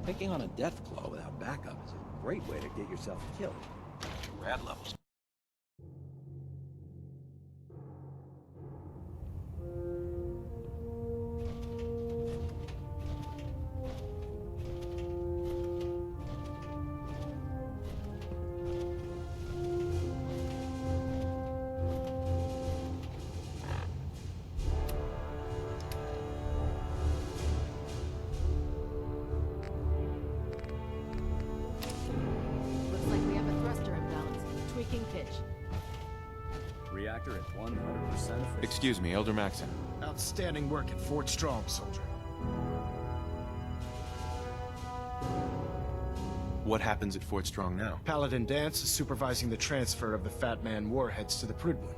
Taking on a death claw without backup is a great way to get yourself killed. Rad levels. Looks like we have a thruster imbalance. Tweaking pitch. Reactor at 100%. Excuse me, Elder Maxon. Outstanding work at Fort Strong, soldier. What happens at Fort Strong now? Paladin Danse is supervising the transfer of the Fat Man warheads to the Prydwen.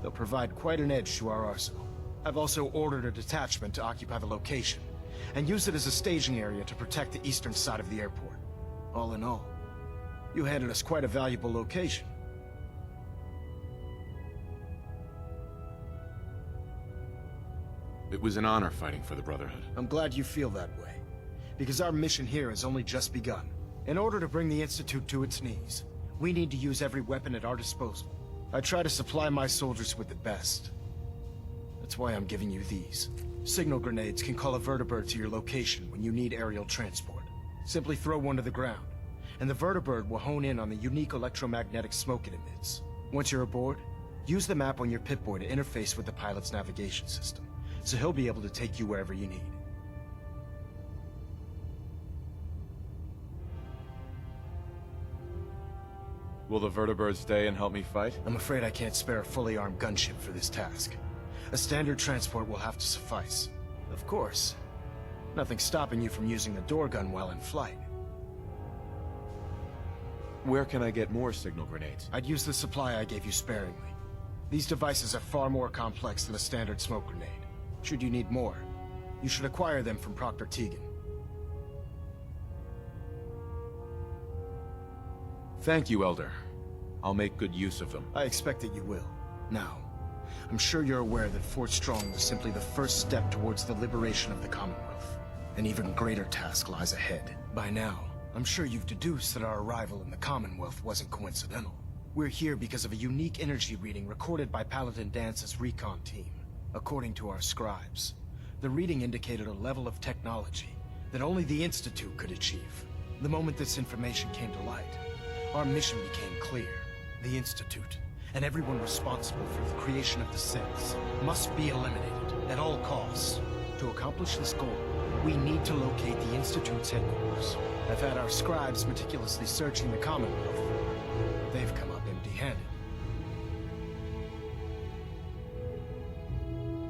They'll provide quite an edge to our arsenal. I've also ordered a detachment to occupy the location, and use it as a staging area to protect the eastern side of the airport. All in all, you handed us quite a valuable location. It was an honor fighting for the Brotherhood. I'm glad you feel that way, because our mission here has only just begun. In order to bring the Institute to its knees, we need to use every weapon at our disposal. I try to supply my soldiers with the best. That's why I'm giving you these. Signal grenades can call a vertibird to your location when you need aerial transport. Simply throw one to the ground, and the vertibird will hone in on the unique electromagnetic smoke it emits. Once you're aboard, use the map on your Pip-Boy to interface with the pilot's navigation system, so he'll be able to take you wherever you need. Will the vertibird stay and help me fight? I'm afraid I can't spare a fully armed gunship for this task. A standard transport will have to suffice. Of course, nothing stopping you from using the door gun while in flight. Where can I get more signal grenades? I'd use the supply I gave you sparingly. These devices are far more complex than a standard smoke grenade. Should you need more, you should acquire them from Proctor Tegan. Thank you, Elder. I'll make good use of them. I expect that you will. Now, I'm sure you're aware that Fort Strong was simply the first step towards the liberation of the Commonwealth. An even greater task lies ahead. By now, I'm sure you've deduced that our arrival in the Commonwealth wasn't coincidental. We're here because of a unique energy reading recorded by Paladin Dance's recon team. According to our scribes, the reading indicated a level of technology that only the Institute could achieve. The moment this information came to light, our mission became clear. The Institute, and everyone responsible for the creation of the Sins, must be eliminated at all costs. To accomplish this goal, we need to locate the Institute's headquarters. I've had our scribes meticulously searching the Commonwealth. They've come up empty-handed.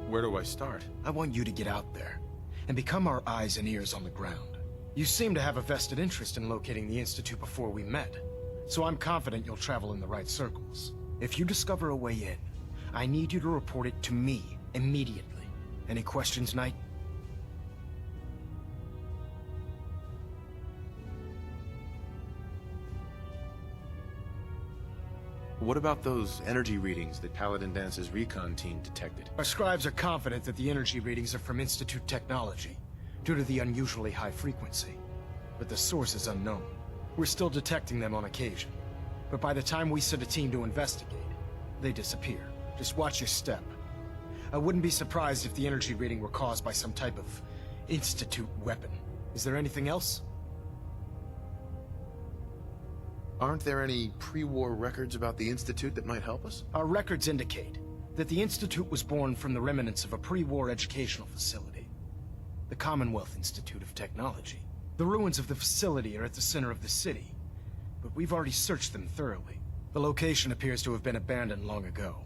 Where do I start? I want you to get out there, and become our eyes and ears on the ground. You seem to have a vested interest in locating the Institute before we met, so I'm confident you'll travel in the right circles. If you discover a way in, I need you to report it to me immediately. Any questions, Knight? What about those energy readings that Paladin Dance's recon team detected? Our scribes are confident that the energy readings are from Institute technology, due to the unusually high frequency. But the source is unknown. We're still detecting them on occasion. But by the time we send a team to investigate, they disappear. Just watch your step. I wouldn't be surprised if the energy reading were caused by some type of Institute weapon. Is there anything else? Aren't there any pre-war records about the Institute that might help us? Our records indicate that the Institute was born from the remnants of a pre-war educational facility, the Commonwealth Institute of Technology. The ruins of the facility are at the center of the city, but we've already searched them thoroughly. The location appears to have been abandoned long ago,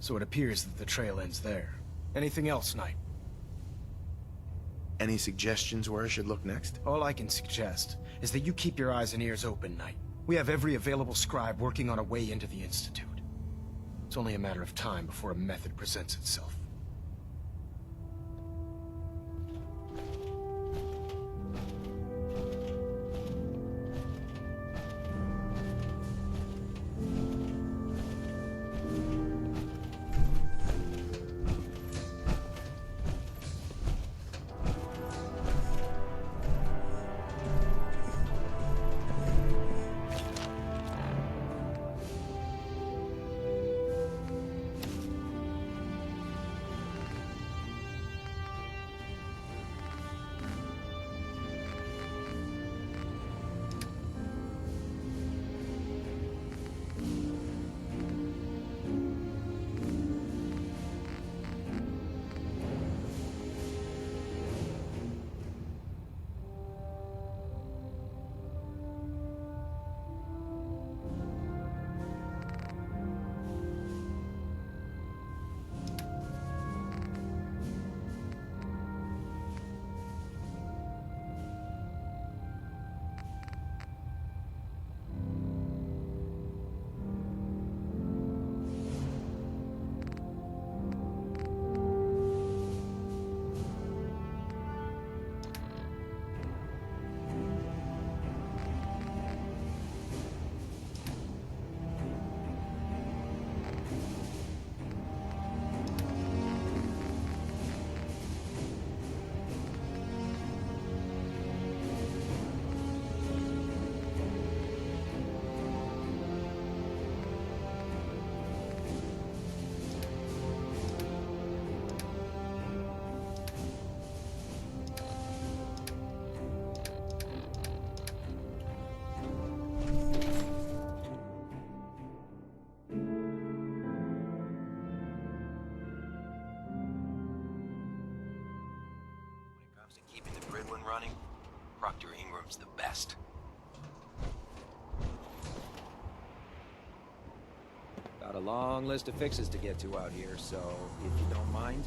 so it appears that the trail ends there. Anything else, Knight? Any suggestions where I should look next? All I can suggest is that you keep your eyes and ears open, Knight. We have every available scribe working on a way into the Institute. It's only a matter of time before a method presents itself. running, Proctor Ingram's the best. Got a long list of fixes to get to out here, so if you don't mind.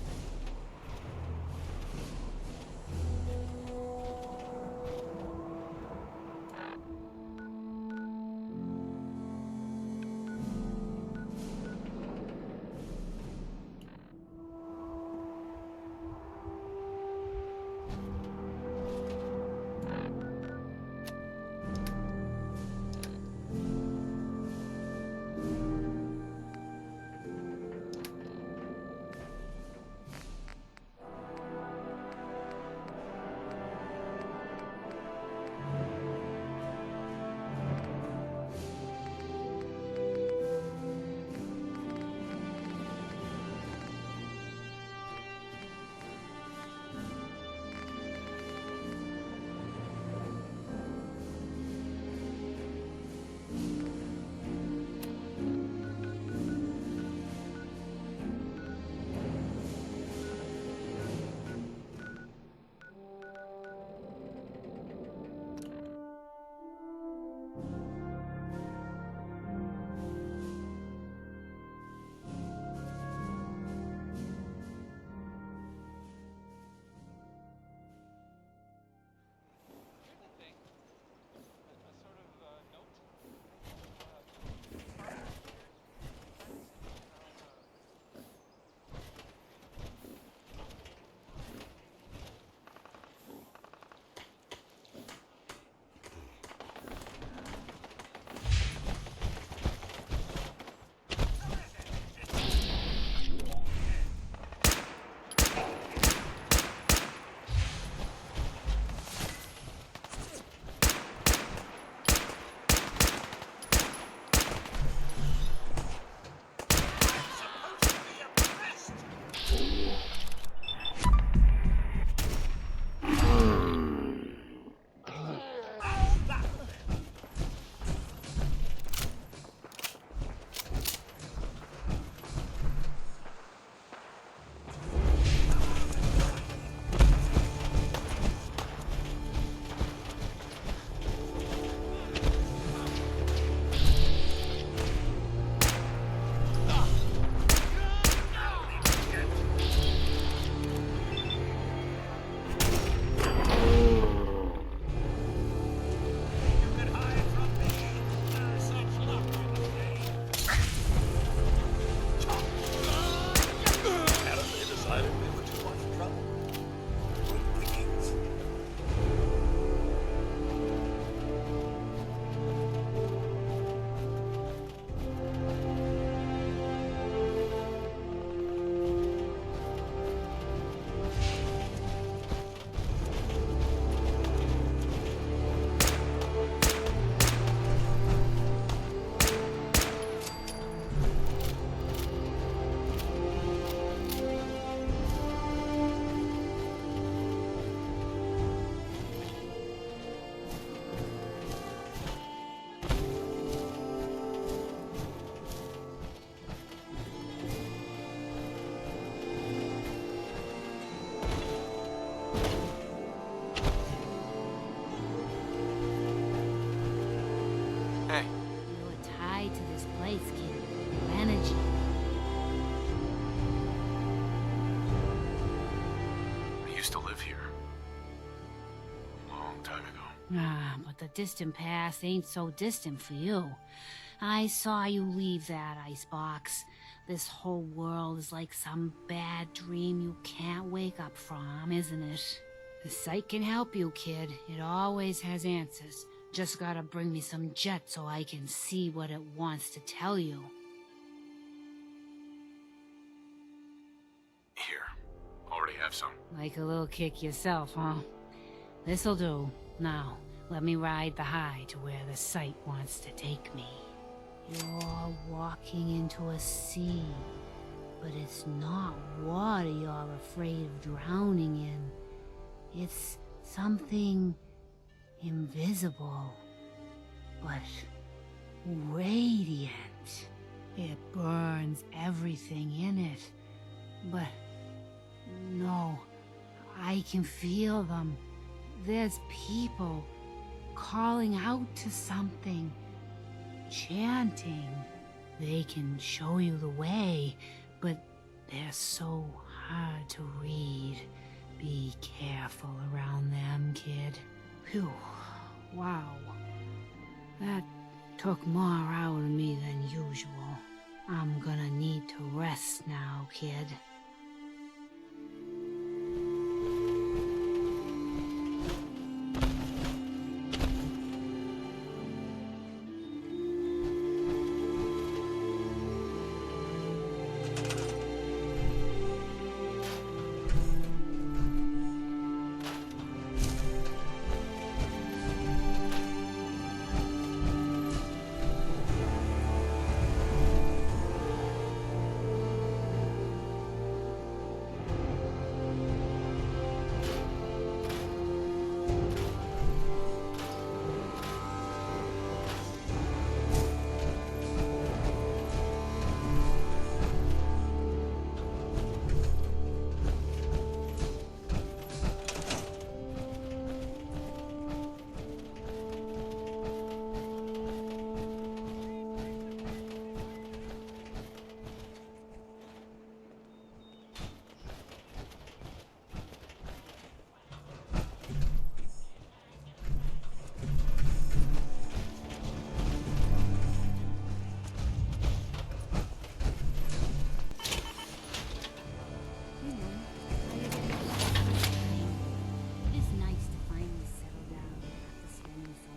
Ah, but the distant past ain't so distant for you. I saw you leave that icebox. This whole world is like some bad dream you can't wake up from, isn't it? The site can help you, kid. It always has answers. Just gotta bring me some jet so I can see what it wants to tell you. Here. Already have some. Like a little kick yourself, huh? This'll do. Now, let me ride the high to where the site wants to take me. You're walking into a sea, but it's not water you're afraid of drowning in. It's something invisible, but radiant. It burns everything in it, but no, I can feel them. There's people calling out to something, chanting. They can show you the way, but they're so hard to read. Be careful around them, kid. Phew. Wow. That took more out of me than usual. I'm gonna need to rest now, kid.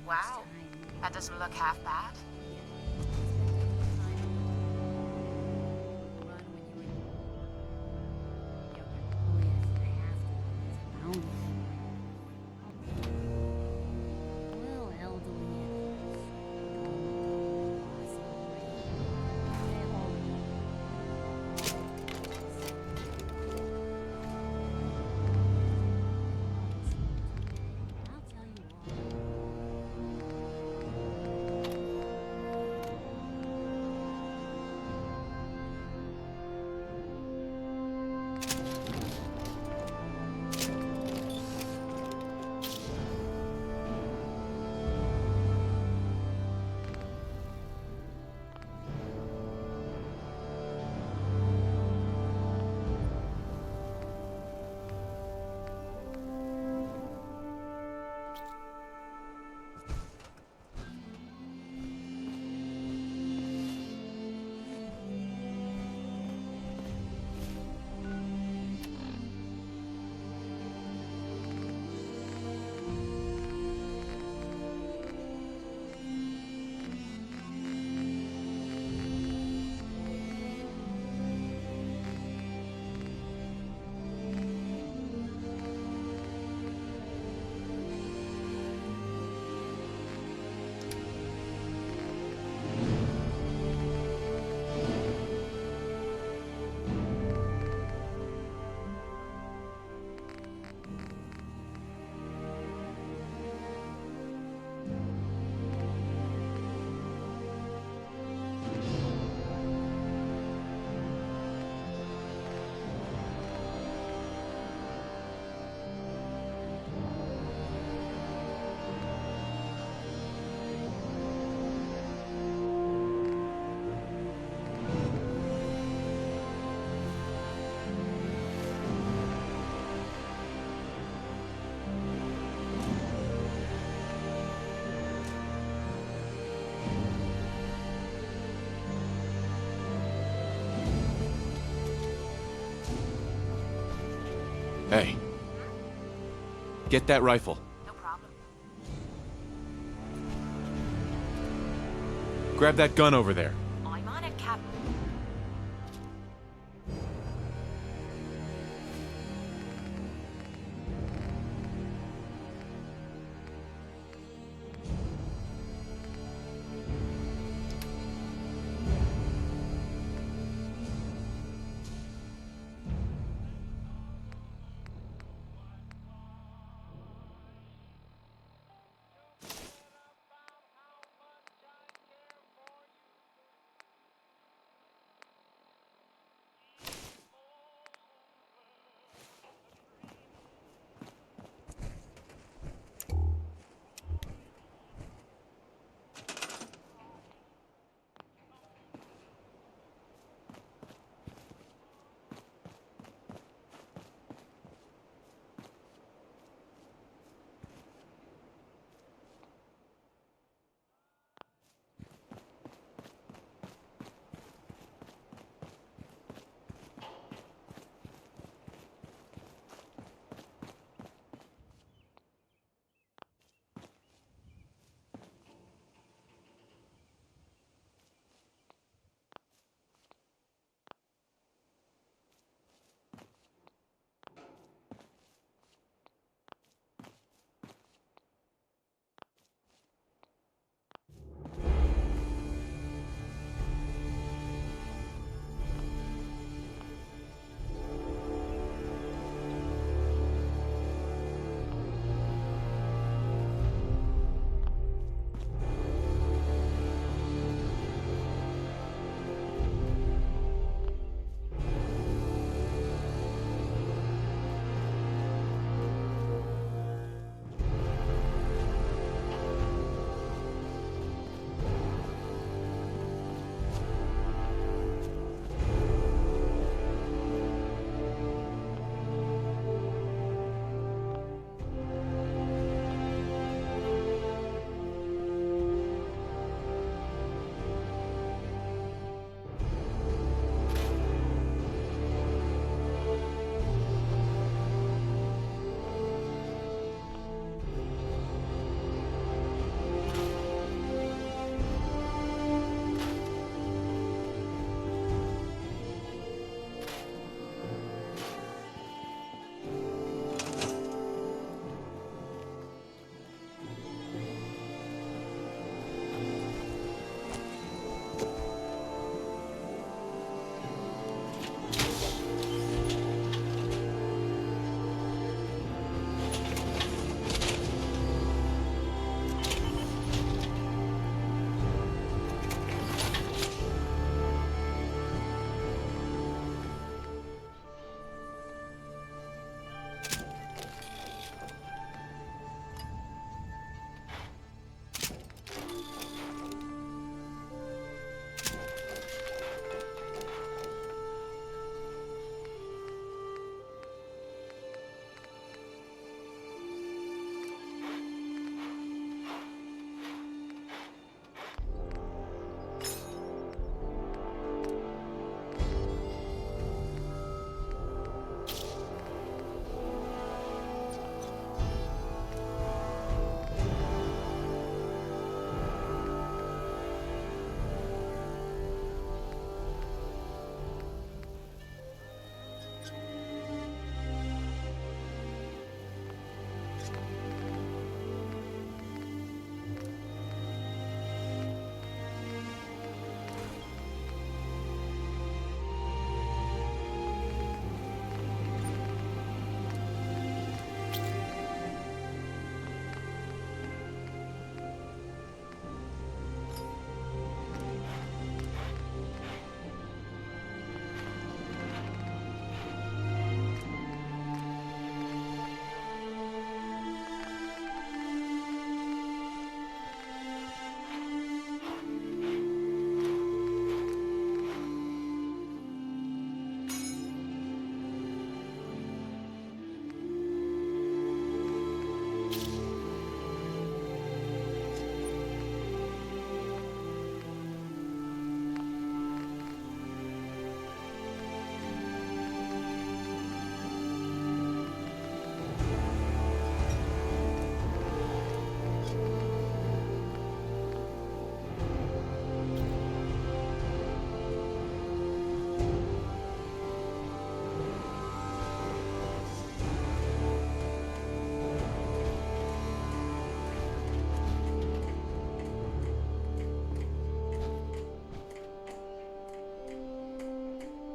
Wow, that doesn't look half bad. Hey. Get that rifle. No problem. Grab that gun over there. I'm on it, Captain.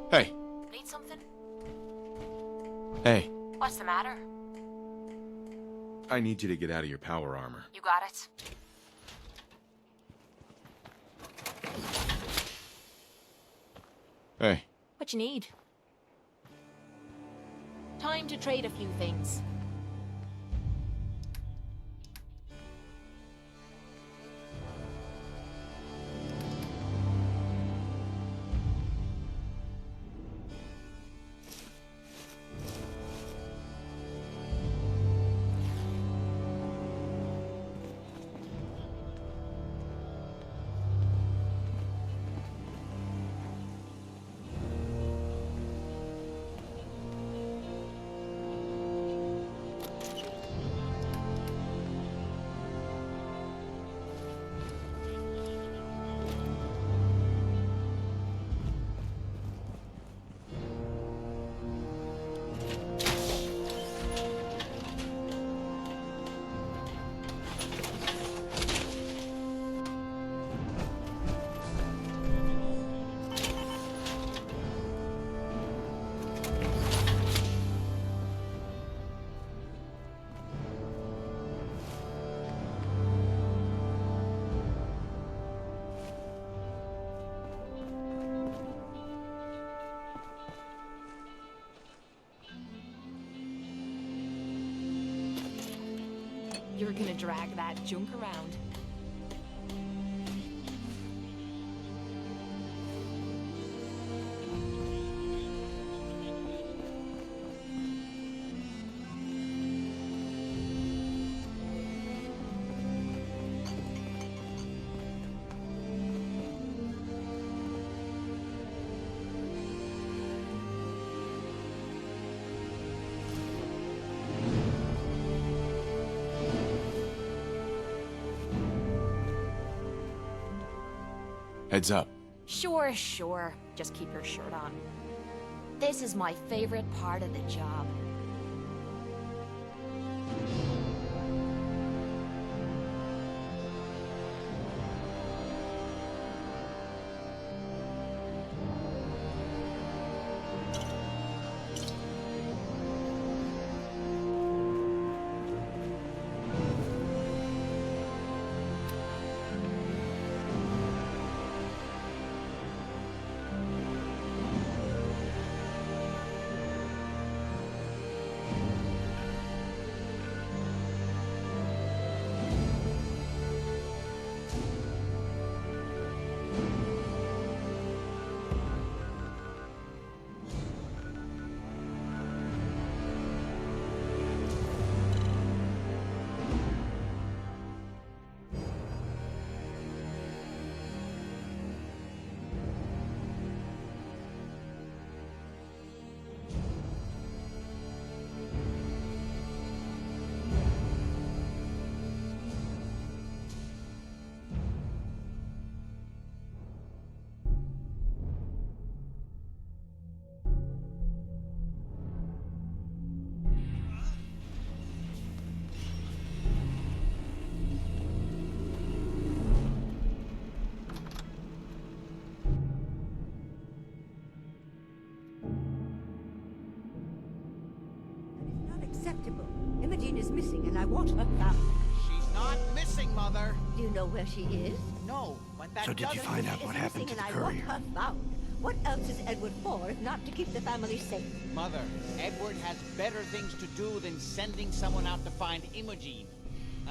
Hey. Need something? Hey. What's the matter? I need you to get out of your power armor. You got it. Hey. What you need? Time to trade a few things. You're gonna drag that junk around. Heads up. Sure, sure. Just keep your shirt on. This is my favorite part of the job. Acceptable. Imogen is missing and I want her found. She's not missing, Mother. Do you know where she is? No, but that So did you find out what happened to the courier? I want her found. What else is Edward for if not to keep the family safe? Mother, Edward has better things to do than sending someone out to find Imogen.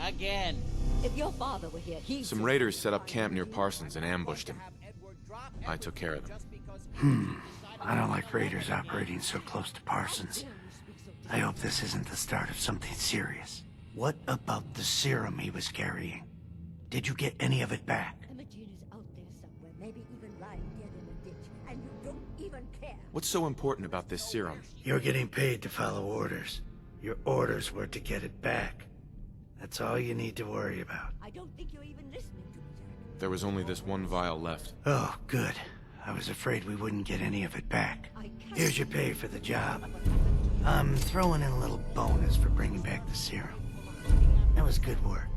Again. If your father were here, he'd... Some raiders set up camp near Parsons and ambushed him. I took care of them. I don't like raiders operating so close to Parsons. I hope this isn't the start of something serious. What about the serum he was carrying? Did you get any of it back? Imogen is out there somewhere, maybe even lying dead in a ditch, and you don't even care. What's so important about this serum? You're getting paid to follow orders. Your orders were to get it back. That's all you need to worry about. I don't think you're even listening to me, Jack. There was only this one vial left. Oh, good. I was afraid we wouldn't get any of it back. Here's your pay for the job. I'm throwing in a little bonus for bringing back the serum. That was good work.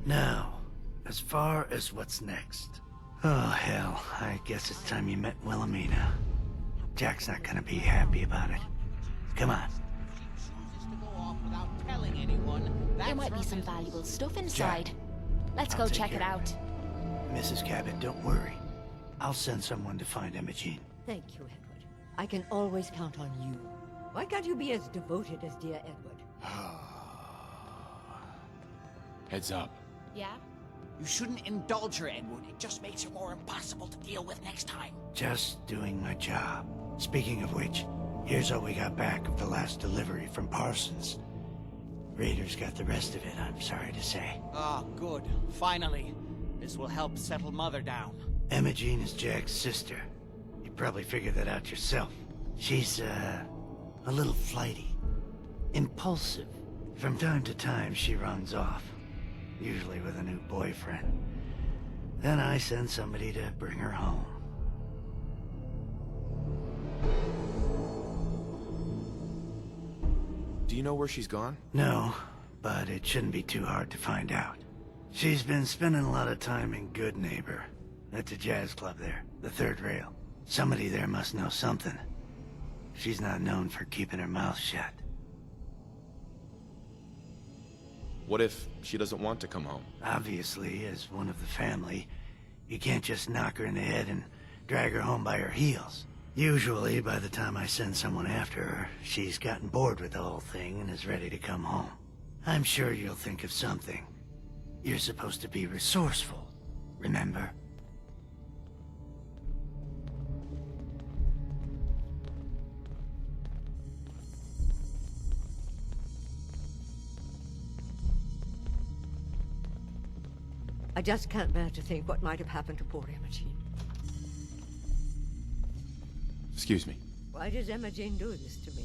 Now, as far as what's next. Oh, hell. I guess it's time you met Wilhelmina. Jack's not gonna be happy about it. Come on. There might be some valuable stuff inside. Let's go I'll take check it care of out. Mrs. Cabot, don't worry. I'll send someone to find Imogene. Thank you, Edward. I can always count on you. Why can't you be as devoted as dear Edward? Heads up. Yeah? You shouldn't indulge her, Edward. It just makes her more impossible to deal with next time. Just doing my job. Speaking of which, here's all we got back of the last delivery from Parsons. Raiders got the rest of it, I'm sorry to say. Ah, good. Finally. This will help settle Mother down. Imogene is Jack's sister. You probably figured that out yourself. She's, a little flighty. Impulsive. From time to time, she runs off. Usually with a new boyfriend. Then I send somebody to bring her home. Do you know where she's gone? No, but it shouldn't be too hard to find out. She's been spending a lot of time in Good Neighbor, at the jazz club there, the third rail. Somebody there must know something. She's not known for keeping her mouth shut. What if she doesn't want to come home? Obviously, as one of the family, you can't just knock her in the head and drag her home by her heels. Usually, by the time I send someone after her, she's gotten bored with the whole thing and is ready to come home. I'm sure you'll think of something. You're supposed to be resourceful, remember? I just can't bear to think what might have happened to poor Imogene. Excuse me. Why does Imogene do this to me?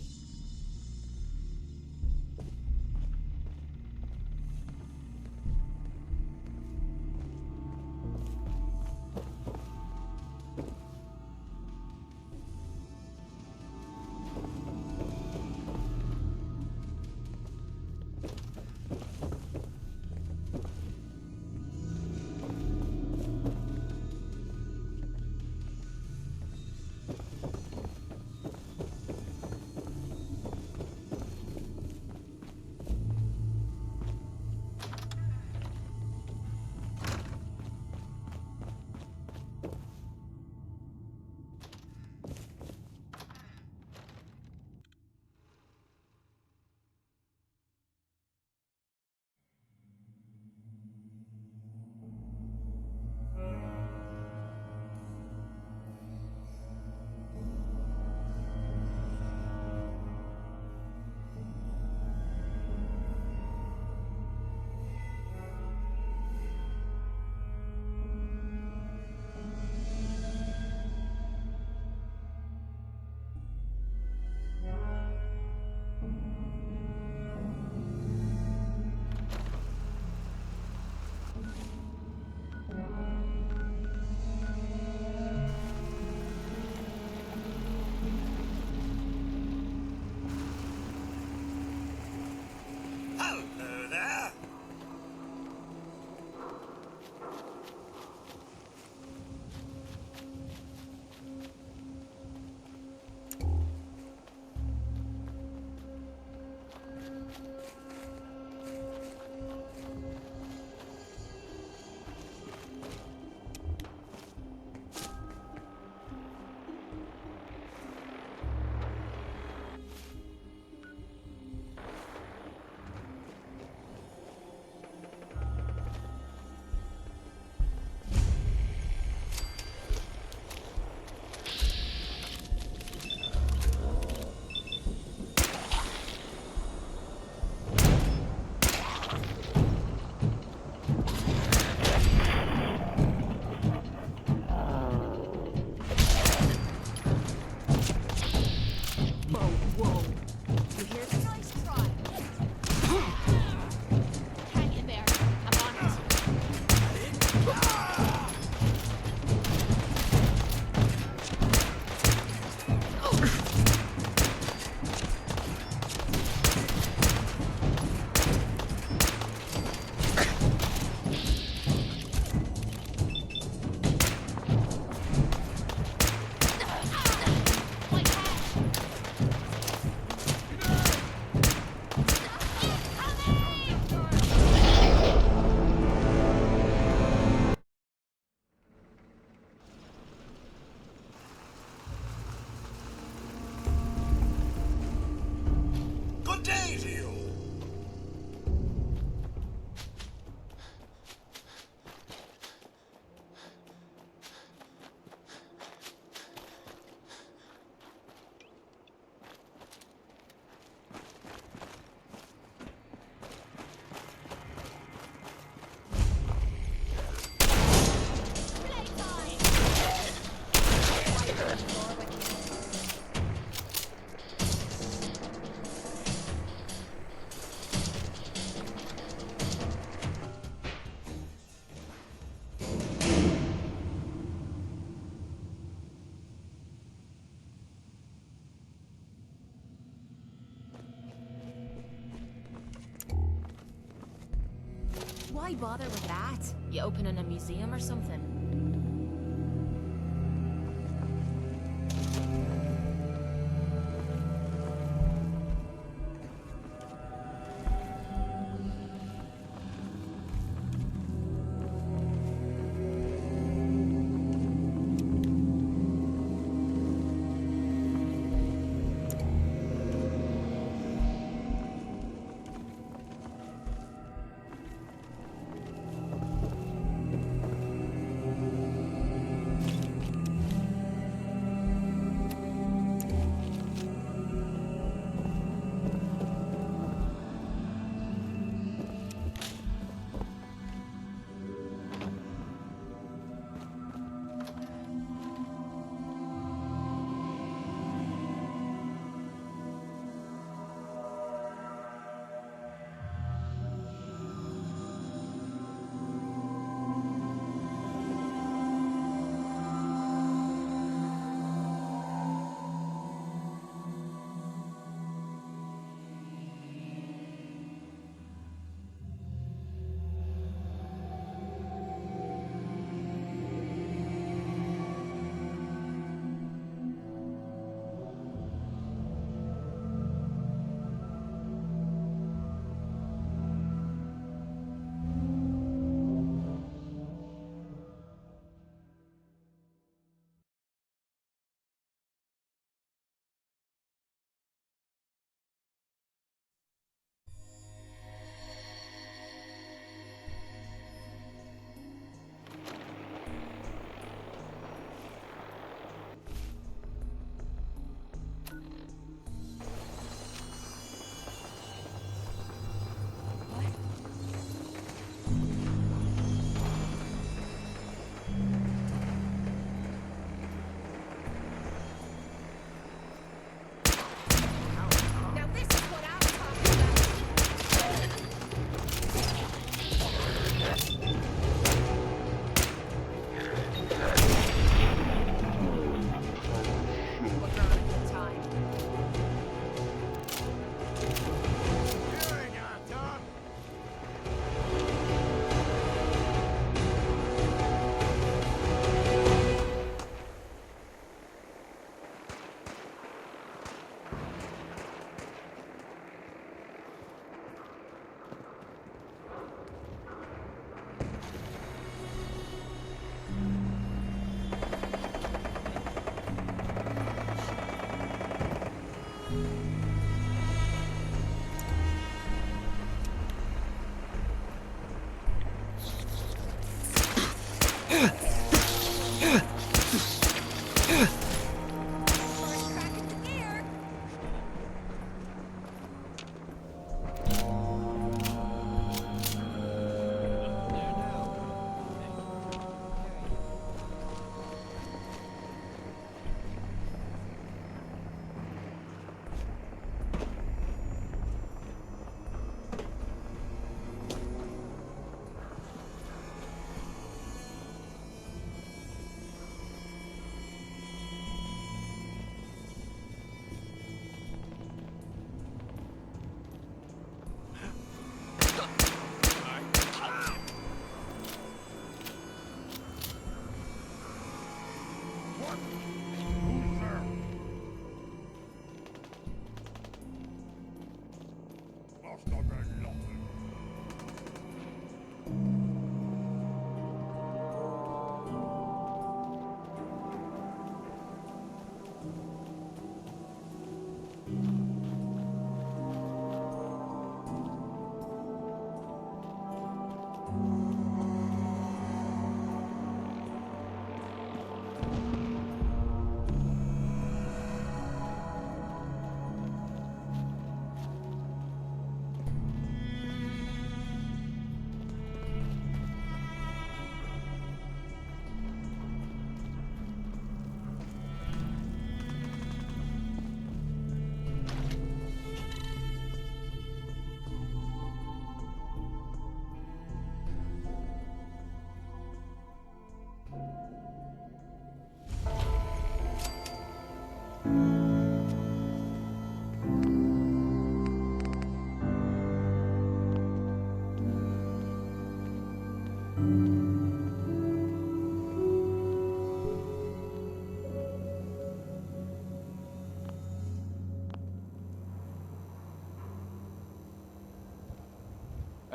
Why bother with that? You opening a museum or something?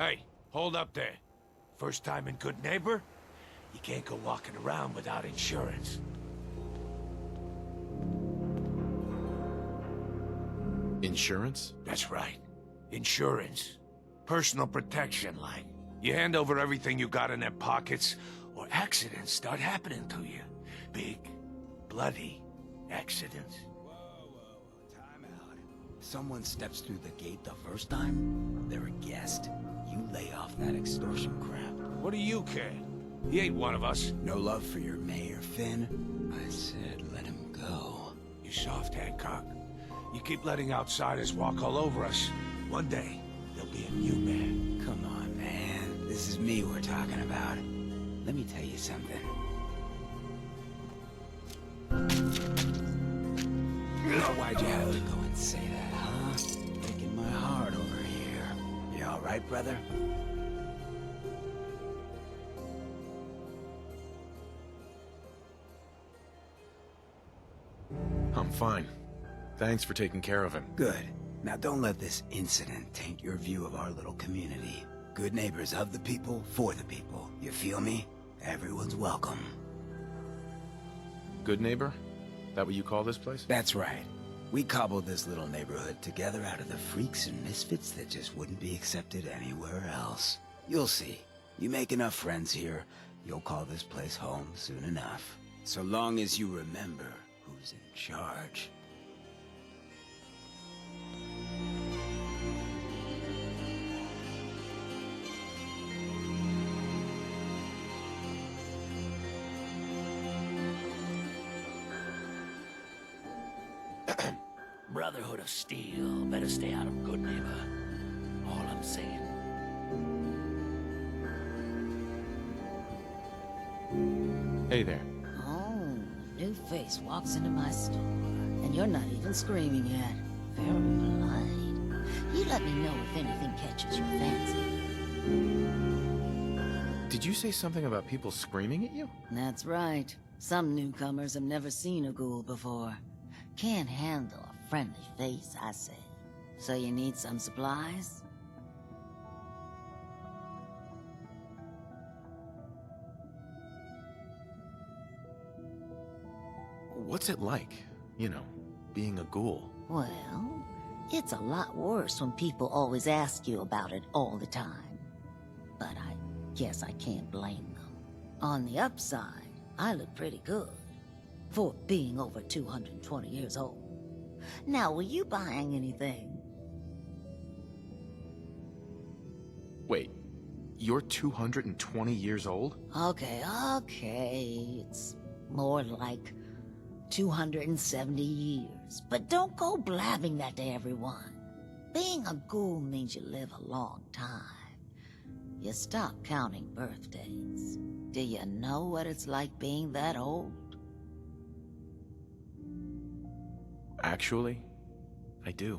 Hey, hold up there. First time in Good Neighbor? You can't go walking around without insurance. Insurance? That's right. Insurance. Personal protection, like. You hand over everything you got in their pockets, or accidents start happening to you. Big, bloody accidents. Time out. Someone steps through the gate the first time, they're a guest. You lay off that extortion crap. What do you care? He ain't one of us. No love for your mayor, Finn? I said let him go. You soft, Hancock. You keep letting outsiders walk all over us. One day, there'll be a new man. Come on, man. This is me we're talking about. Let me tell you something. Why'd you have to go and say that, huh? Breaking my heart over here. You all right, brother? I'm fine. Thanks for taking care of him. Good. Now don't let this incident taint your view of our little community. Good neighbors of the people, for the people. You feel me? Everyone's welcome. Good neighbor? That what you call this place? That's right. We cobbled this little neighborhood together out of the freaks and misfits that just wouldn't be accepted anywhere else. You'll see. You make enough friends here, you'll call this place home soon enough. So long as you remember who's in charge. Brotherhood of Steel better stay out of Good Neighbor. All I'm saying. Hey there. Oh, new face walks into my store, and you're not even screaming yet. Very polite. You let me know if anything catches your fancy. Did you say something about people screaming at you? That's right. Some newcomers have never seen a ghoul before. Can't handle a friendly face, I say. So you need some supplies? What's it like, you know, being a ghoul? Well, it's a lot worse when people always ask you about it all the time. But I guess I can't blame them. On the upside, I look pretty good for being over 220 years old. Now, were you buying anything? Wait, you're 220 years old? Okay. It's more like 270 years. But don't go blabbing that to everyone. Being a ghoul means you live a long time. You stop counting birthdays. Do you know what it's like being that old? Actually, I do.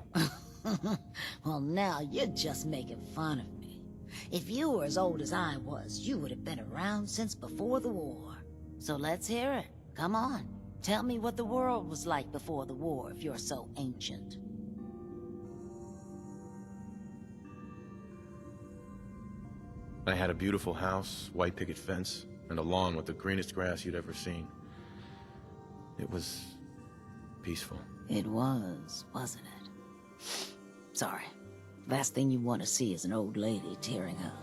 Well, now you're just making fun of me. If you were as old as I was, you would have been around since before the war. So let's hear it. Come on. Tell me what the world was like before the war if you're so ancient. I had a beautiful house, white picket fence, and a lawn with the greenest grass you'd ever seen. It was peaceful. It was, wasn't it? Sorry. Last thing you want to see is an old lady tearing up.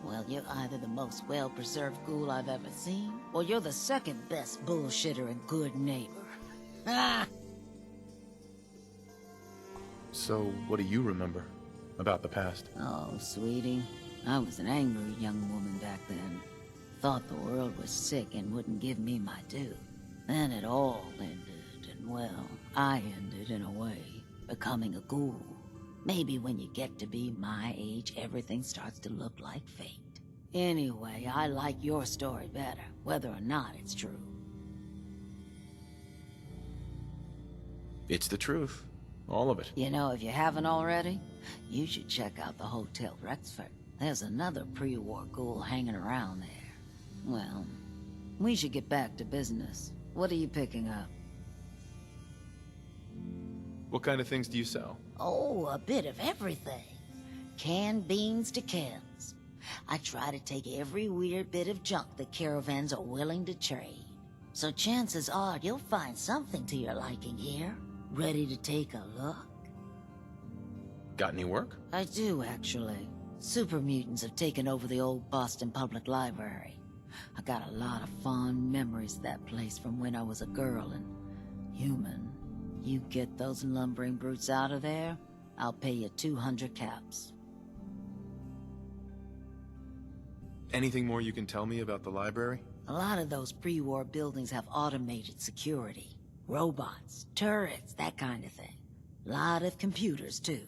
Well, you're either the most well-preserved ghoul I've ever seen, or you're the second best bullshitter and good neighbor. Ah! So, what do you remember about the past? Oh, sweetie. I was an angry young woman back then. Thought the world was sick and wouldn't give me my due. Then it all ended, and well, I ended in a way, becoming a ghoul. Maybe when you get to be my age, everything starts to look like fate. Anyway, I like your story better, whether or not it's true. It's the truth. All of it. You know, if you haven't already, you should check out the Hotel Rexford. There's another pre-war ghoul hanging around there. Well, we should get back to business. What are you picking up? What kind of things do you sell? Oh, a bit of everything. canned beans to chems. I try to take every weird bit of junk the caravans are willing to trade. So chances are you'll find something to your liking here. Ready to take a look? Got any work? I do, actually. Super mutants have taken over the old Boston Public Library. I got a lot of fond memories of that place from when I was a girl and human. You get those lumbering brutes out of there, I'll pay you 200 caps. Anything more you can tell me about the library? A lot of those pre-war buildings have automated security. Robots, turrets, that kind of thing. Lot of computers, too.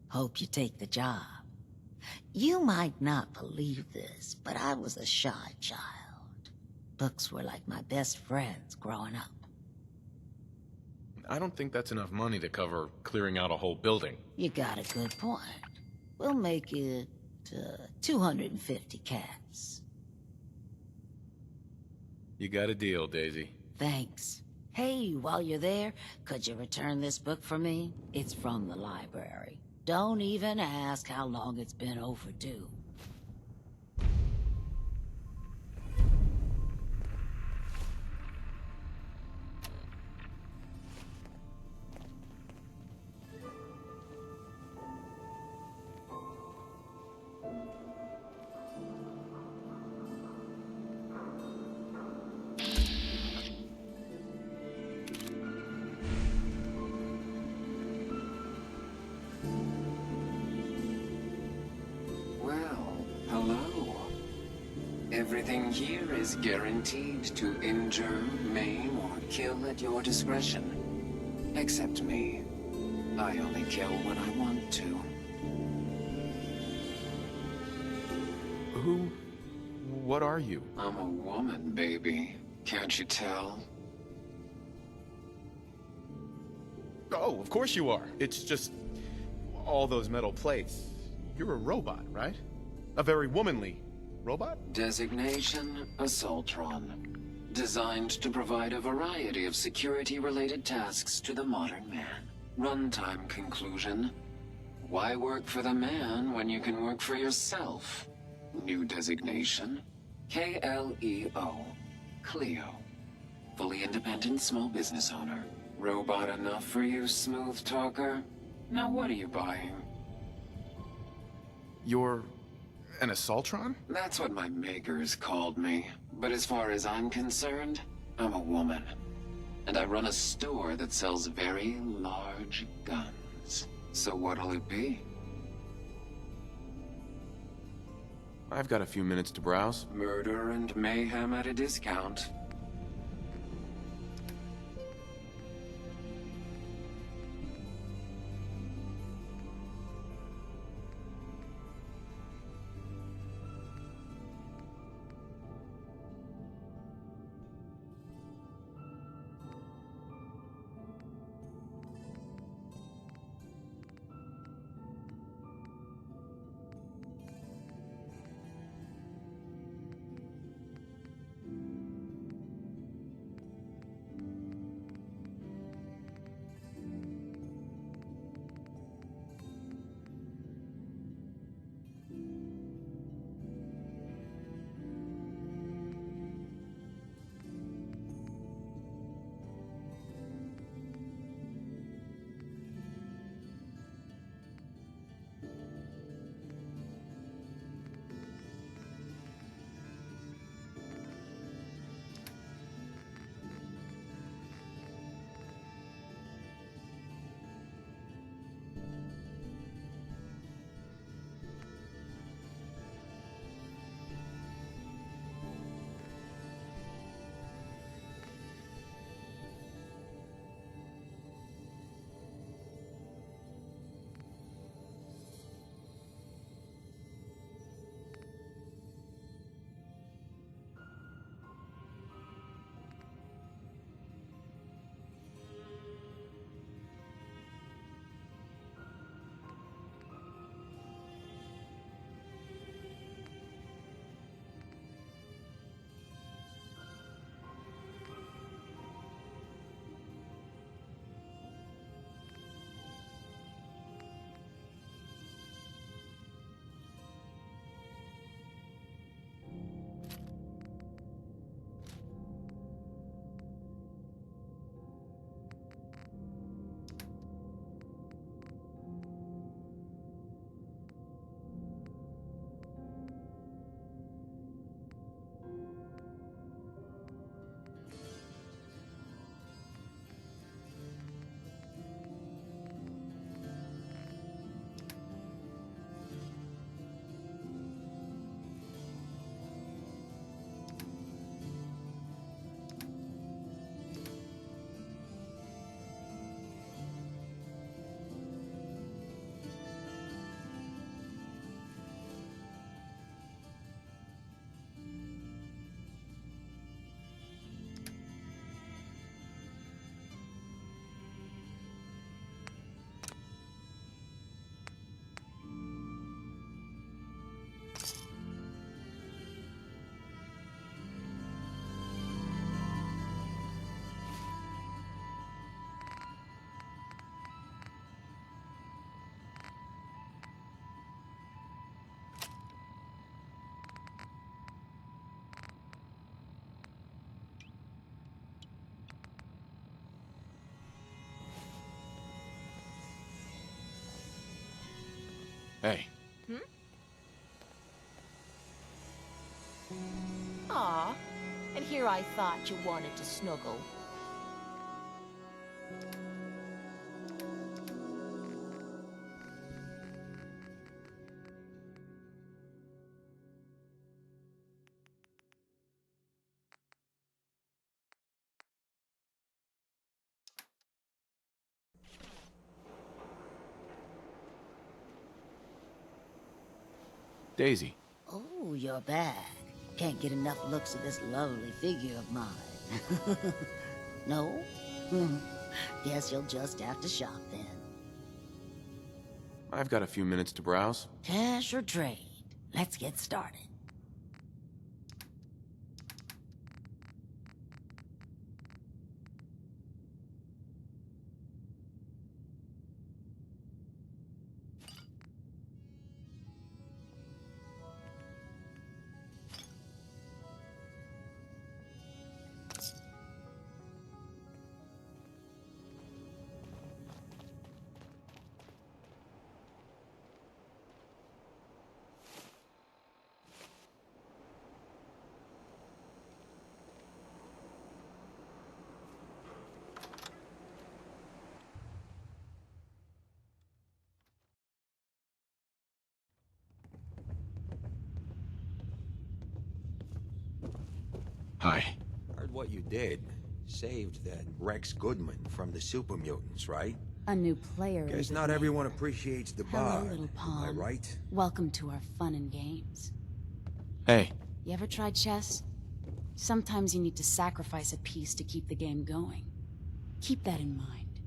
Hope you take the job. You might not believe this, but I was a shy child. Books were like my best friends growing up. I don't think that's enough money to cover clearing out a whole building. You got a good point. We'll make it 250 caps. You got a deal, Daisy. Thanks. Hey, while you're there, could you return this book for me? It's from the library. Don't even ask how long it's been overdue. Everything here is guaranteed to injure, maim, or kill at your discretion. Except me. I only kill when I want to. What are you? I'm a woman, baby. Can't you tell? Oh, of course you are. It's just all those metal plates. You're a robot, right? A very womanly robot? Designation, Assaultron. Designed to provide a variety of security-related tasks to the modern man. Runtime conclusion. Why work for the man when you can work for yourself? New designation. KLEO. Cleo. Fully independent small business owner. Robot enough for you, smooth talker? Now what are you buying? You're an Assaultron? That's what my makers called me. But as far as I'm concerned, I'm a woman. And I run a store that sells very large guns. So what'll it be? I've got a few minutes to browse. Murder and mayhem at a discount. Hey. Aw, and here I thought you wanted to snuggle. Daisy. Oh, you're back. Can't get enough looks at this lovely figure of mine. No? Guess you'll just have to shop then. I've got a few minutes to browse. Cash or trade? Let's get started. Hi. Heard what you did. Saved that Rex Goodman from the super mutants, right? A new player. Guess not everyone appreciates the Hello, bard. little Am I pawn. right? Welcome to our fun and games. Hey. You ever tried chess? Sometimes you need to sacrifice a piece to keep the game going. Keep that in mind.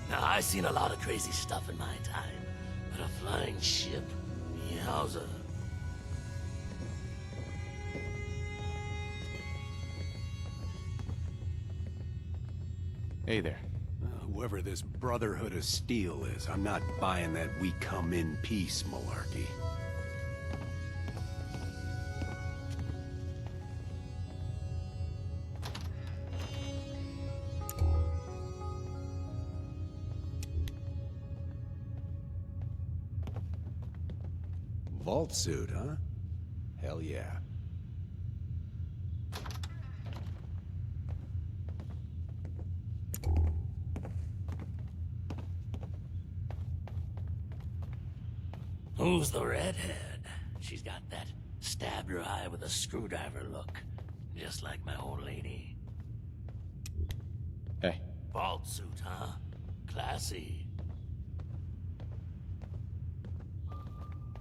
Now, I've seen a lot of crazy stuff in my time, but a flying ship? Yowza. Hey there. Whoever this Brotherhood of Steel is, I'm not buying that we come in peace malarkey. Vault suit, huh? Hell yeah. Who's the redhead? She's got that stab your eye with a screwdriver look. Just like my old lady. Hey. Vault suit, huh? Classy.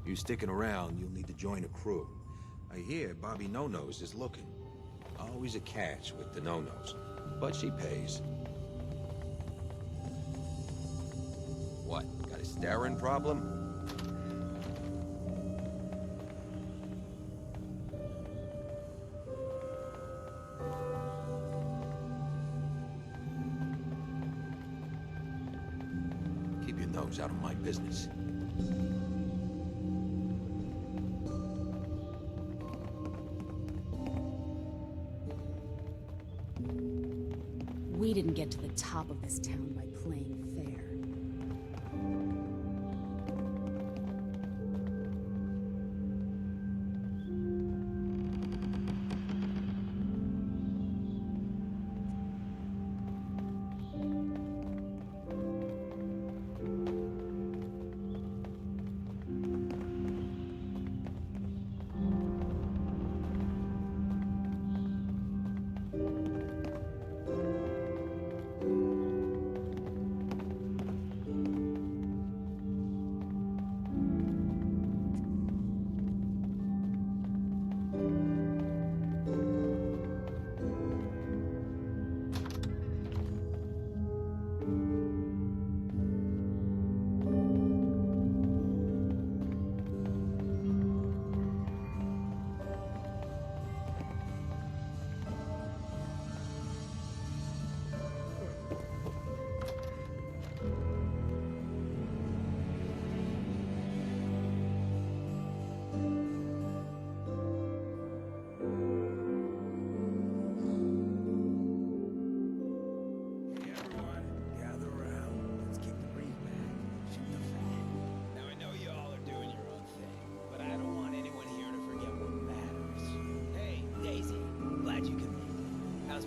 You sticking around, you'll need to join a crew. I hear Bobby No-Nose is looking. Always a catch with the No-Nose, but she pays. What, got a staring problem? Keep your nose out of my business. We didn't get to the top of this town by playing fair.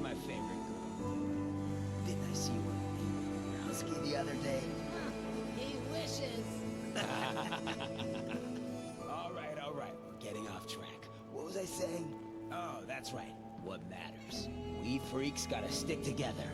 my favorite girl. Didn't I see you on Browski the other day? He wishes. All right. We're getting off track. What was I saying? Oh, that's right. What matters. We freaks gotta stick together.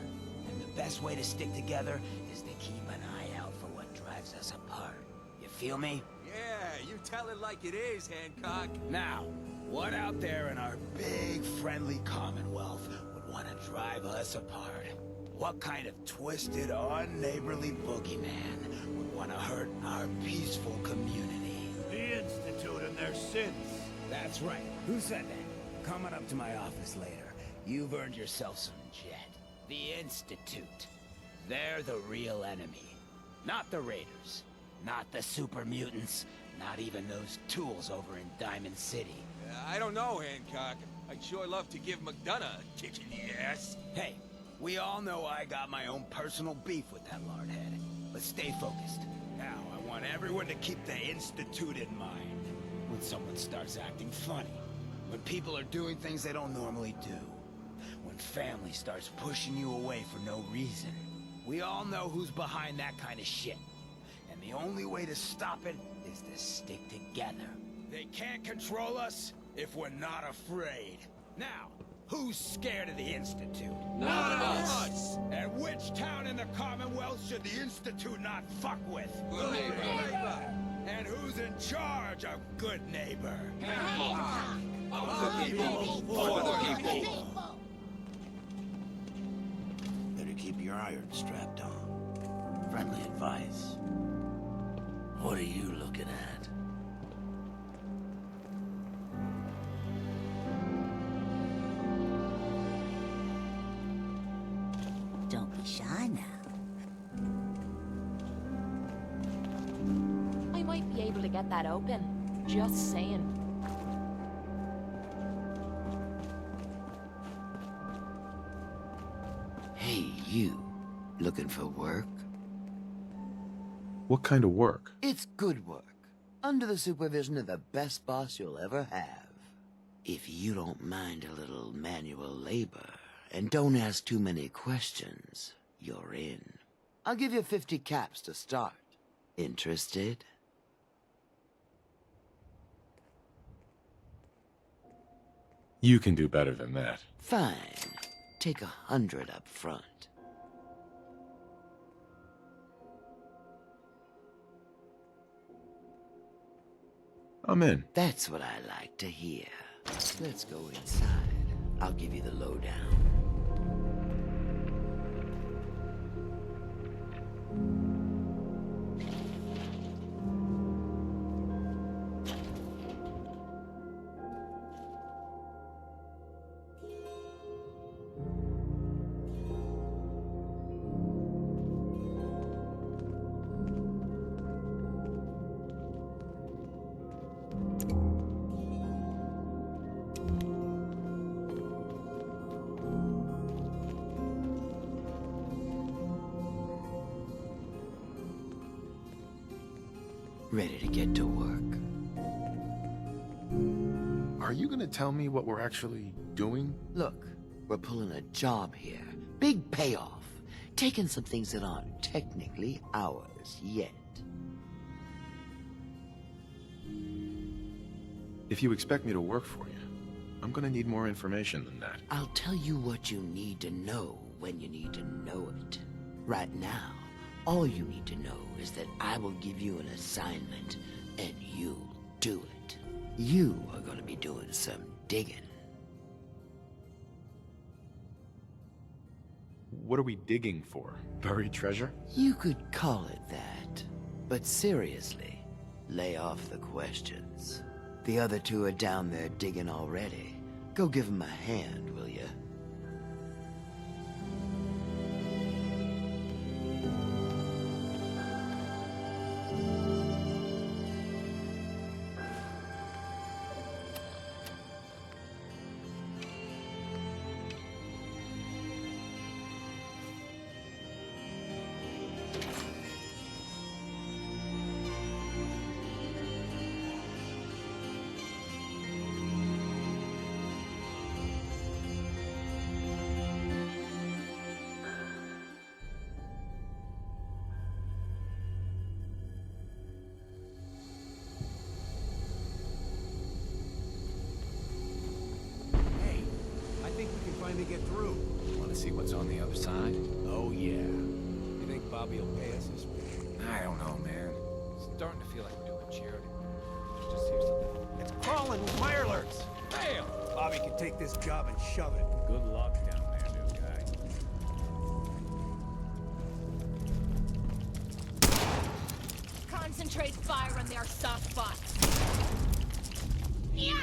And the best way to stick together is to keep an eye out for what drives us apart. You feel me? Yeah, you tell it like it is, Hancock. Now, what out there in our big, friendly Commonwealth would want to drive us apart? What kind of twisted, unneighborly boogeyman would want to hurt our peaceful community? The Institute and their sins. That's right. Who said that? Coming up to my office later. You've earned yourself some jet. The Institute. They're the real enemy. Not the Raiders. Not the super mutants. Not even those tools over in Diamond City. I don't know, Hancock. I'd sure love to give McDonough a kick in the ass. Hey, we all know I got my own personal beef with that lardhead. But stay focused. Now, I want everyone to keep the Institute in mind. When someone starts acting funny. When people are doing things they don't normally do. When family starts pushing you away for no reason. We all know who's behind that kind of shit. And the only way to stop it is to stick together. They can't control us if we're not afraid. Now, who's scared of the Institute? None of us. And which town in the Commonwealth should the Institute not fuck with? Good neighbor. And who's in charge of good neighbor? Of the people, for the people. Better keep your iron strapped on. Friendly advice. What are you looking at? Don't be shy now. I might be able to get that open. Just saying. Hey, you. Looking for work? What kind of work? It's good work. Under the supervision of the best boss you'll ever have. If you don't mind a little manual labor, and don't ask too many questions, you're in. I'll give you 50 caps to start. Interested? You can do better than that. Fine. Take 100 up front. I'm in. That's what I like to hear. Let's go inside. I'll give you the lowdown. Ready to get to work. Are you gonna tell me what we're actually doing? Look, we're pulling a job here. Big payoff. Taking some things that aren't technically ours yet. If you expect me to work for you, I'm gonna need more information than that. I'll tell you what you need to know when you need to know it. Right now, all you need to know is that I will give you an assignment, and you'll do it. You are gonna be doing some digging. What are we digging for? Buried treasure? You could call it that. But seriously, lay off the questions. The other two are down there digging already. Go give them a hand, will ya? on the other side? Oh, yeah. You think Bobby will pay us this week? I don't know, man. It's starting to feel like we're doing charity. Just hear something. It's crawling with mirelurks! Bam! Bobby can take this job and shove it. Good luck down there, new guy. Concentrate fire on their soft spots. Yeah!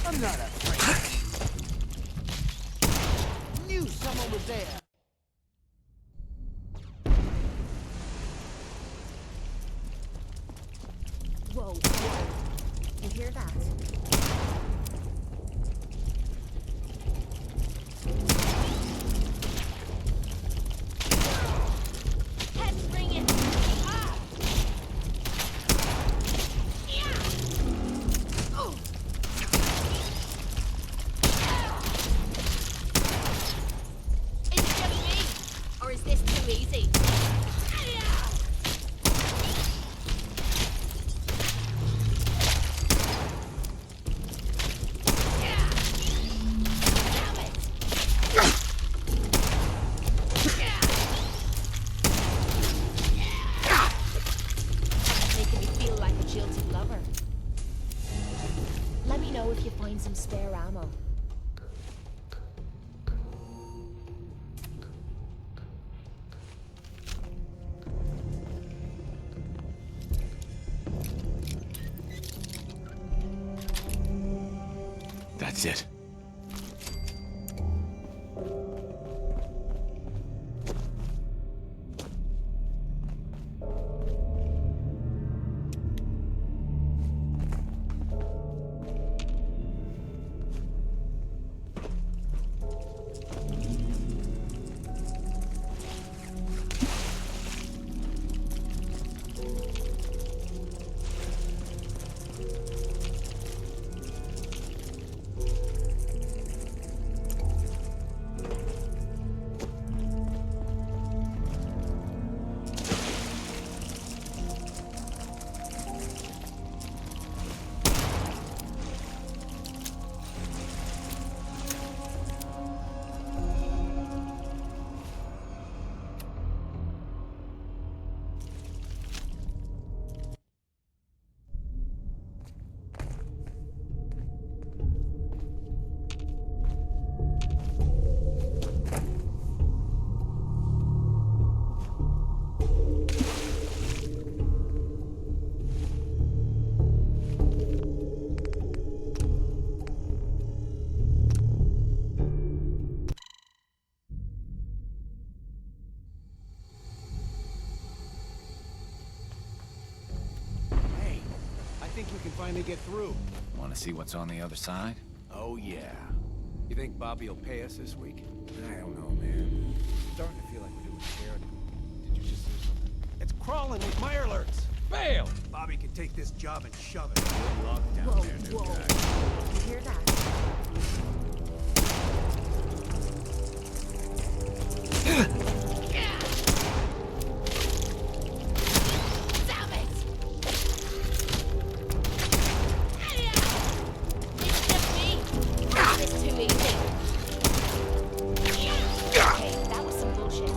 I'm not afraid. Knew someone was there. Whoa, whoa. You hear that? Head's ringing. Ah! Yeah! Oh! Is it just me? Or is this too easy? Making me feel like a jilted lover. Let me know if you find some spare ammo. That's it. Hey, I think we can finally get through. Want to see what's on the other side? Oh, yeah. You think Bobby will pay us this week? I don't know, man. Starting to feel like we're doing charity. Did you just hear something? It's crawling with mirelurks! Bail! Bobby can take this job and shove it. Good luck down there, new guy. You hear that? Damn it! It's just me. Or is this too easy? Okay, that was some bullshit.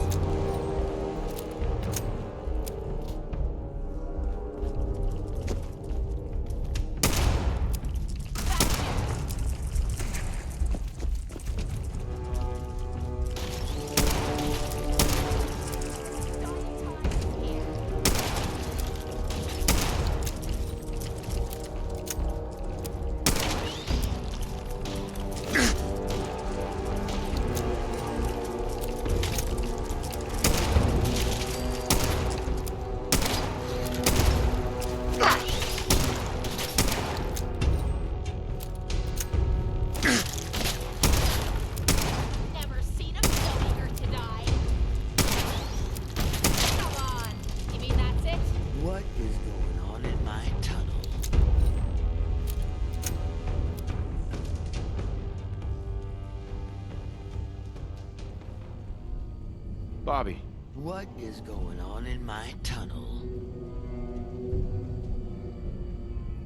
Bobby. What is going on in my tunnel?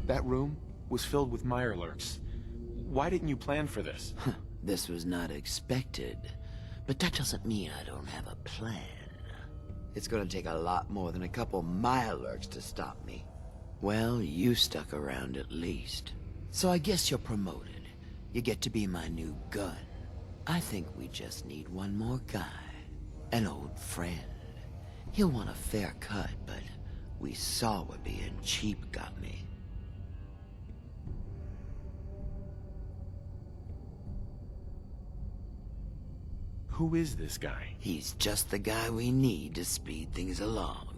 That room was filled with Mirelurks. Why didn't you plan for this? This was not expected, but that doesn't mean I don't have a plan. It's gonna take a lot more than a couple Mirelurks to stop me. Well, you stuck around at least. So I guess you're promoted. You get to be my new gun. I think we just need one more guy. An old friend. He'll want a fair cut, but we saw what being cheap got me. Who is this guy? He's just the guy we need to speed things along.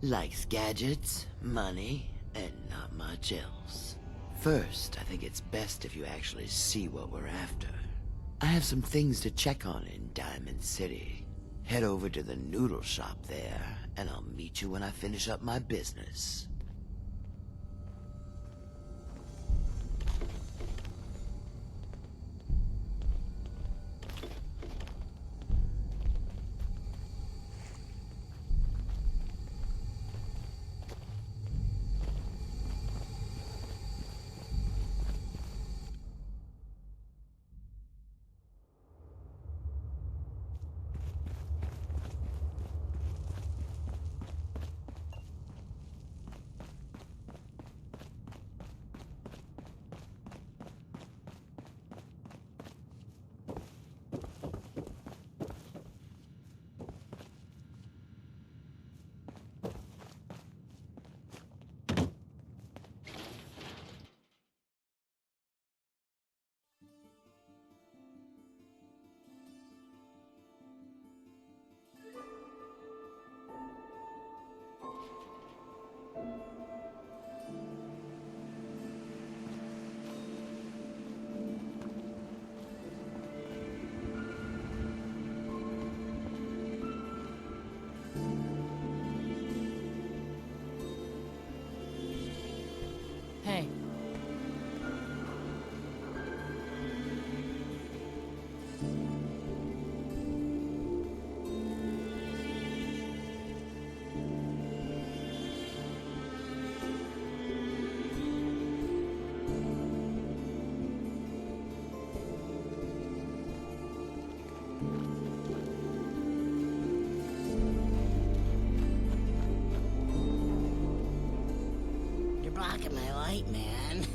Likes gadgets, money, and not much else. First, I think it's best if you actually see what we're after. I have some things to check on in Diamond City. Head over to the noodle shop there, and I'll meet you when I finish up my business. Hey. You're blocking my light, man.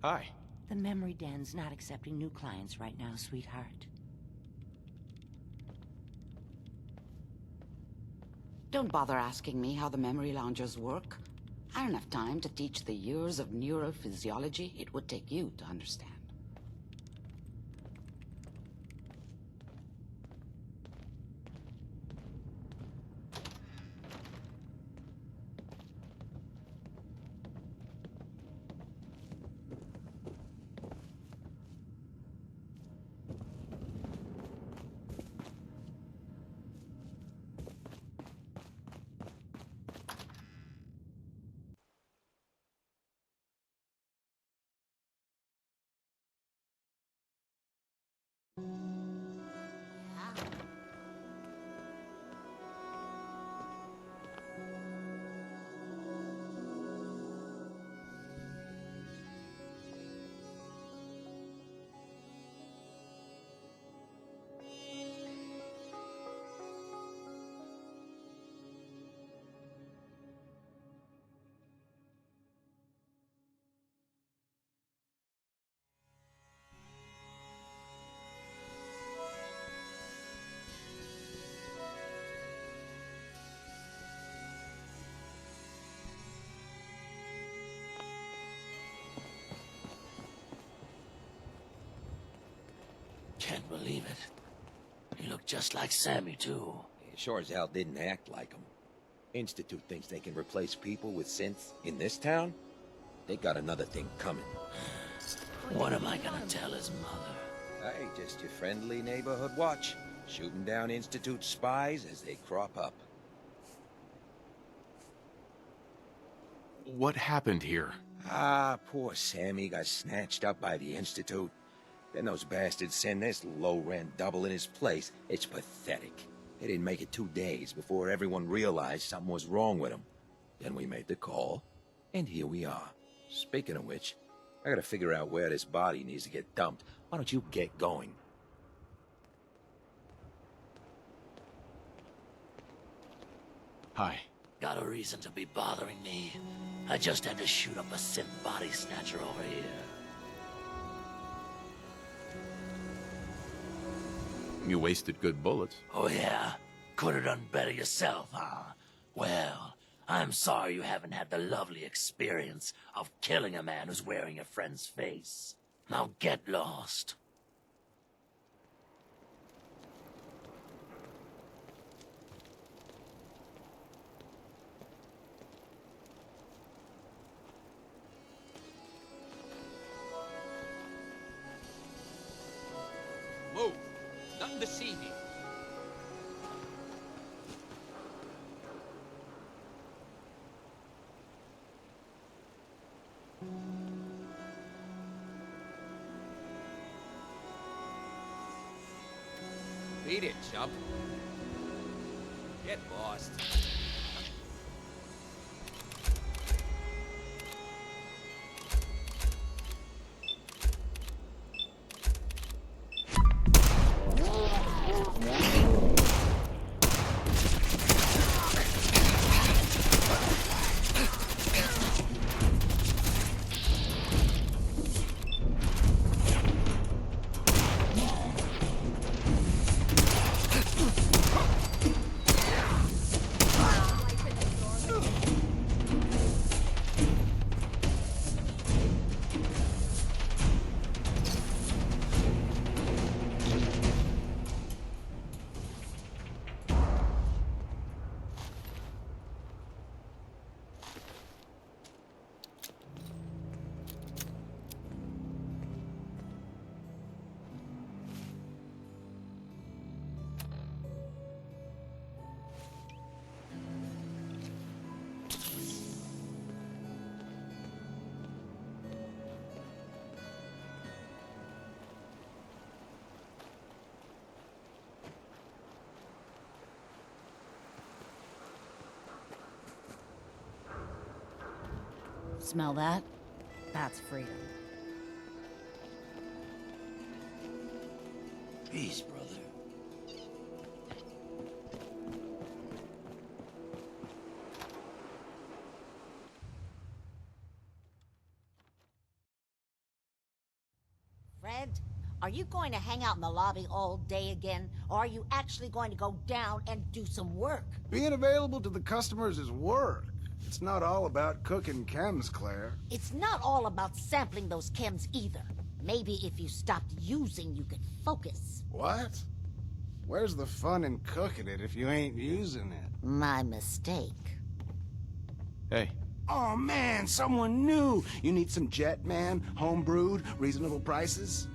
Hi. The memory den's not accepting new clients right now, sweetheart. Don't bother asking me how the memory loungers work. I don't have time to teach the years of neurophysiology it would take you to understand. Can't believe it. He looked just like Sammy, too. He sure as hell didn't act like him. Institute thinks they can replace people with synths in this town? They got another thing coming. What am I gonna tell his mother? Hey, just your friendly neighborhood watch. Shooting down Institute spies as they crop up. What happened here? Ah, poor Sammy got snatched up by the Institute. Then those bastards send this low-rent double in his place. It's pathetic. They didn't make it 2 days before everyone realized something was wrong with him. Then we made the call, and here we are. Speaking of which, I gotta figure out where this body needs to get dumped. Why don't you get going? Hi. Got a reason to be bothering me? I just had to shoot up a synth body snatcher over here. You wasted good bullets. Oh yeah? Could have done better yourself, huh? Well, I'm sorry you haven't had the lovely experience of killing a man who's wearing your friend's face. Now get lost. Move! Nothing to see here. Beat it, chump. Get lost. Smell that? That's freedom. Peace, brother. Fred, are you going to hang out in the lobby all day again, or are you actually going to go down and do some work? Being available to the customers is work. It's not all about cooking chems, Claire. It's not all about sampling those chems either. Maybe if you stopped using, you could focus. What? Where's the fun in cooking it if you ain't using it? My mistake. Hey. Oh man, someone new! You need some Jet, man? Homebrewed, reasonable prices?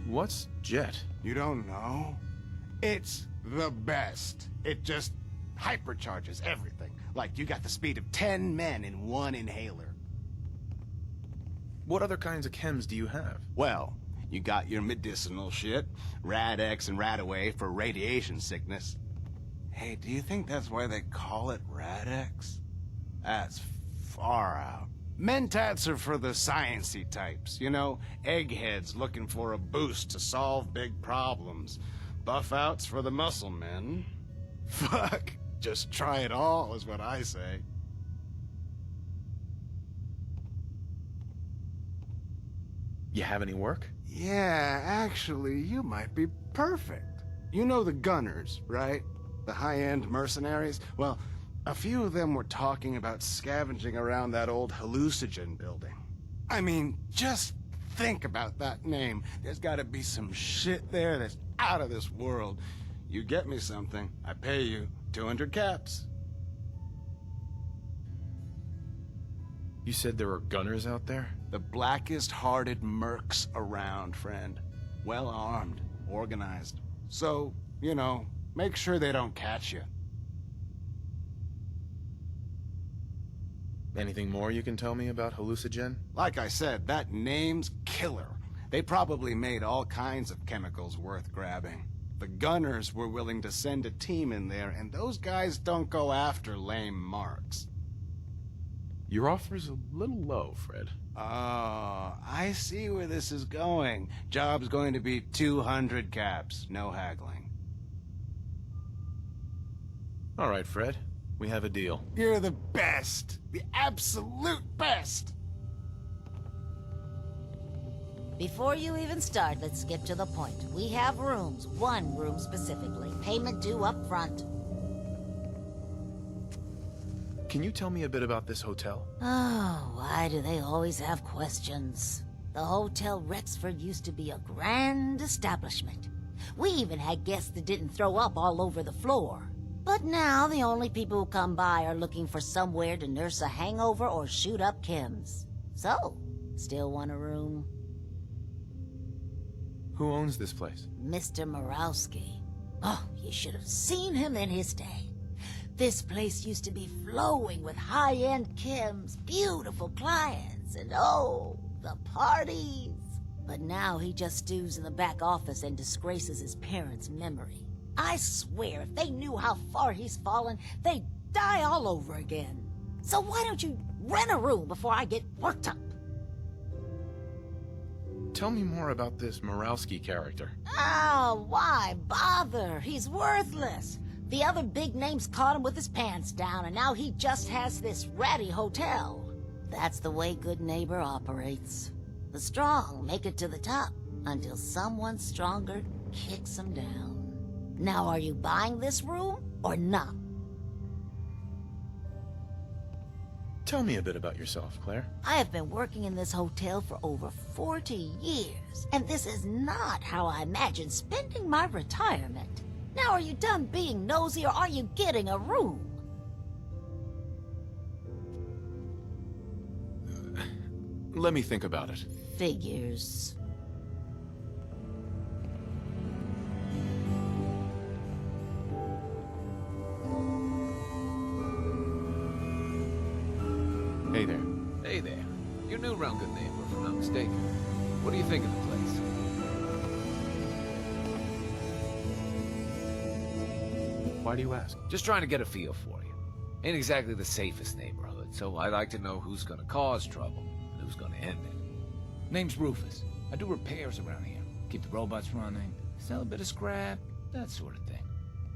What's Jet? You don't know? It's the best. It just hypercharges everything. Like you got the speed of 10 men in one inhaler. What other kinds of chems do you have? Well, you got your medicinal shit, Rad-X and Radaway for radiation sickness. Hey, do you think that's why they call it Rad-X? That's far out. Mentats are for the sciencey types, you know, eggheads looking for a boost to solve big problems. Buff-outs for the muscle men. Fuck, just try it all is what I say. You have any work? Yeah, actually, you might be perfect. You know the Gunners, right? The high-end mercenaries? Well, a few of them were talking about scavenging around that old hallucinogen building. I mean, just think about that name. There's gotta be some shit there that's out of this world. You get me something, I pay you 200 caps. You said there were gunners out there? The blackest-hearted mercs around, friend. Well-armed, organized. So, you know, make sure they don't catch you. Anything more you can tell me about Hallucigen? Like I said, that name's killer. They probably made all kinds of chemicals worth grabbing. The gunners were willing to send a team in there, and those guys don't go after lame marks. Your offer's a little low, Fred. Oh, I see where this is going. Job's going to be 200 caps, no haggling. All right, Fred. We have a deal. You're the best! The absolute best! Before you even start, let's skip to the point. We have rooms, one room specifically. Payment due up front. Can you tell me a bit about this hotel? Oh, why do they always have questions? The Hotel Rexford used to be a grand establishment. We even had guests that didn't throw up all over the floor. But now the only people who come by are looking for somewhere to nurse a hangover or shoot up chems. So, still want a room? Who owns this place? Mr. Murawski. Oh, you should have seen him in his day. This place used to be flowing with high-end chems, beautiful clients, and oh, the parties. But now he just stews in the back office and disgraces his parents' memory. I swear, if they knew how far he's fallen, they'd die all over again. So why don't you rent a room before I get worked up? Tell me more about this Murawski character. Oh, why bother? He's worthless. The other big names caught him with his pants down, and now he just has this ratty hotel. That's the way Good Neighbor operates. The strong make it to the top, until someone stronger kicks them down. Now, are you buying this room, or not? Tell me a bit about yourself, Claire. I have been working in this hotel for over 40 years, and this is not how I imagined spending my retirement. Now, are you done being nosy, or are you getting a room? Let me think about it. Figures. Hey there. Hey there. You're new around Good Neighbor, if I'm not mistaken. What do you think of the place? Why do you ask? Just trying to get a feel for you. Ain't exactly the safest neighborhood, so I'd like to know who's gonna cause trouble and who's gonna end it. Name's Rufus. I do repairs around here. Keep the robots running, sell a bit of scrap, that sort of thing.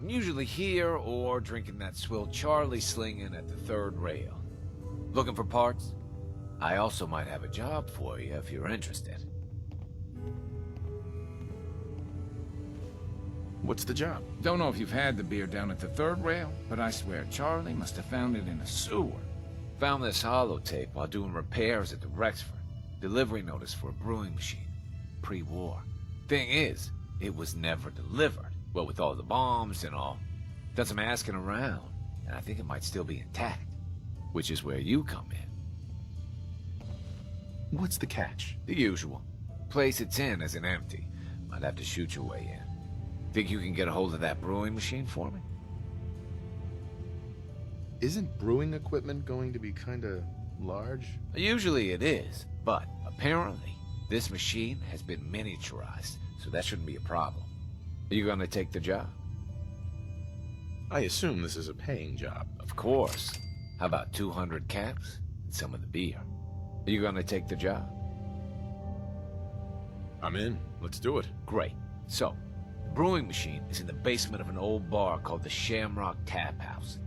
I'm usually here or drinking that swill Charlie slinging at the third rail. Looking for parts? I also might have a job for you if you're interested. What's the job? Don't know if you've had the beer down at the third rail, but I swear Charlie must have found it in a sewer. Found this holotape while doing repairs at the Rexford. Delivery notice for a brewing machine. Pre-war. Thing is, it was never delivered. Well, with all the bombs and all. Done some asking around, and I think it might still be intact. Which is where you come in. What's the catch? The usual. Place it's in isn't empty. Might have to shoot your way in. Think you can get a hold of that brewing machine for me? Isn't brewing equipment going to be kinda large? Usually it is, but apparently this machine has been miniaturized, so that shouldn't be a problem. Are you gonna take the job? I assume this is a paying job. Of course. How about 200 caps and some of the beer? Are you gonna take the job? I'm in. Let's do it. Great. So, the brewing machine is in the basement of an old bar called the Shamrock Tap House.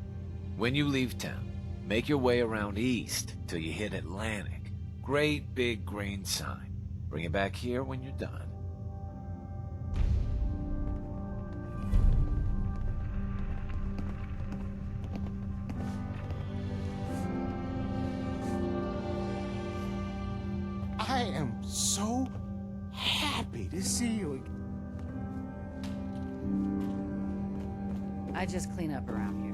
When you leave town, make your way around east till you hit Atlantic. Great big green sign. Bring it back here when you're done. I am so happy to see you again. I just clean up around here.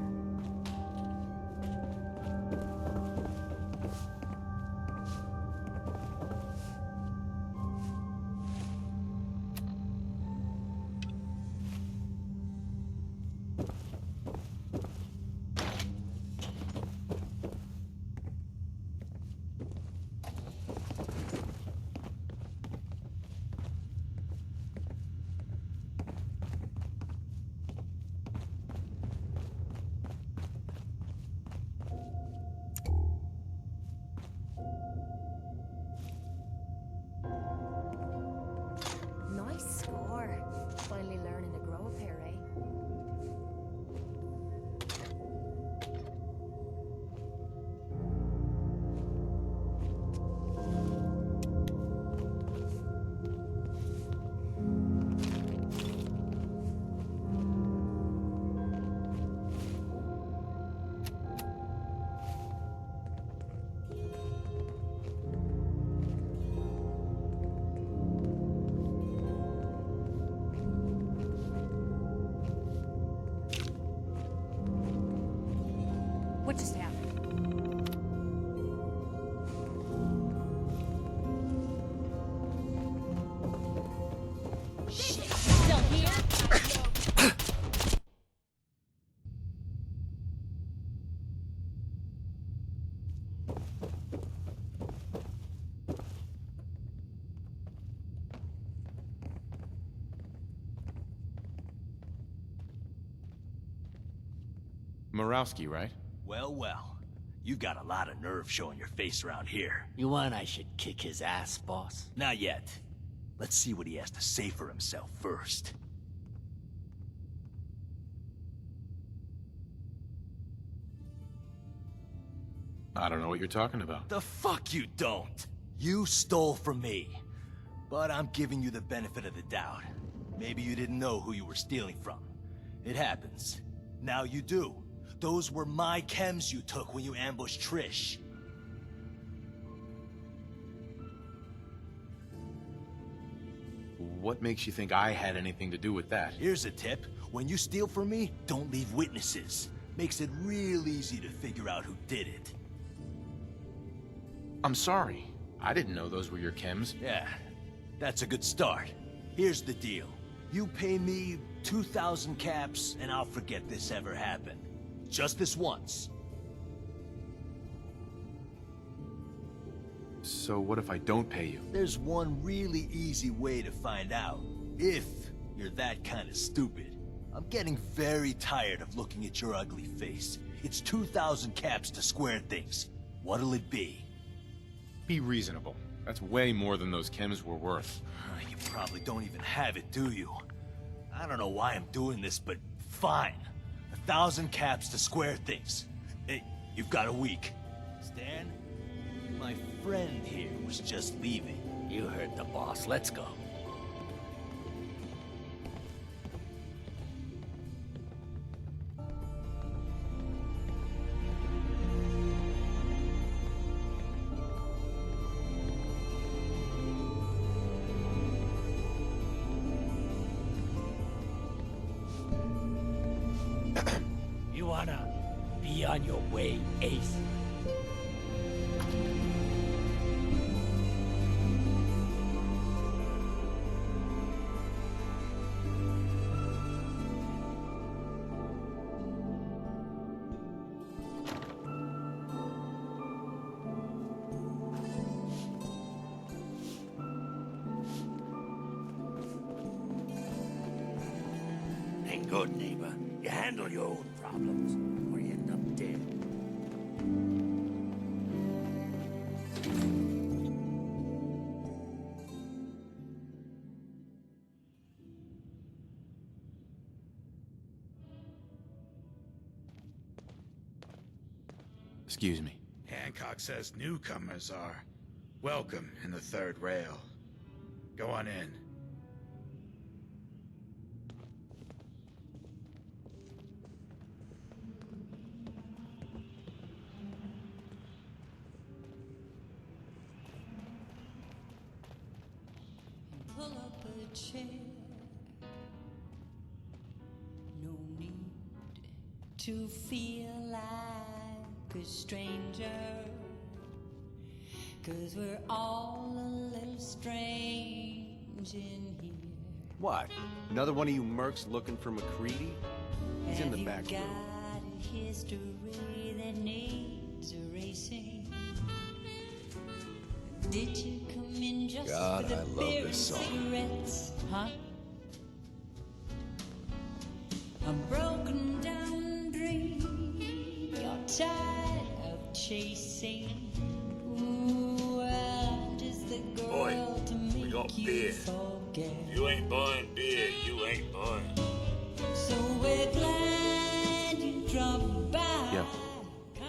Nice score. Finally learning to grow up here, eh? What just happened? Shit, still here? Murawski, right? Well, well. You got a lot of nerve showing your face around here. You want I should kick his ass, boss? Not yet. Let's see what he has to say for himself first. I don't know what you're talking about. The fuck you don't! You stole from me. But I'm giving you the benefit of the doubt. Maybe you didn't know who you were stealing from. It happens. Now you do. Those were my chems you took when you ambushed Trish. What makes you think I had anything to do with that? Here's a tip. When you steal from me, don't leave witnesses. Makes it real easy to figure out who did it. I'm sorry. I didn't know those were your chems. Yeah, that's a good start. Here's the deal. You pay me 2,000 caps, and I'll forget this ever happened. Just this once. So what if I don't pay you? There's one really easy way to find out. If you're that kind of stupid. I'm getting very tired of looking at your ugly face. It's 2,000 caps to square things. What'll it be? Be reasonable. That's way more than those chems were worth. You probably don't even have it, do you? I don't know why I'm doing this, but fine. 1,000 caps to square things. Hey, you've got a week. Stan, my friend here was just leaving. You heard the boss. Let's go. You wanna be on your way, Ace? Ain't good, neighbor. You handle your own problems, or you end up dead. Excuse me. Hancock says newcomers are welcome in the third rail. Go on in. chair. No need to feel like a stranger, 'cause we're all a little strange in here. What? Another one of you mercs looking for McCready? He's in the back room. Have you got a history that needs erasing? Did you come in just God, for the I love beer this and song. cigarettes? Huh? A broken down dream you're tired of chasing. Ooh, I'm just the girl to make We got you beer. forget. You ain't buying beer, you ain't buying. So we're glad you dropped by. Yeah.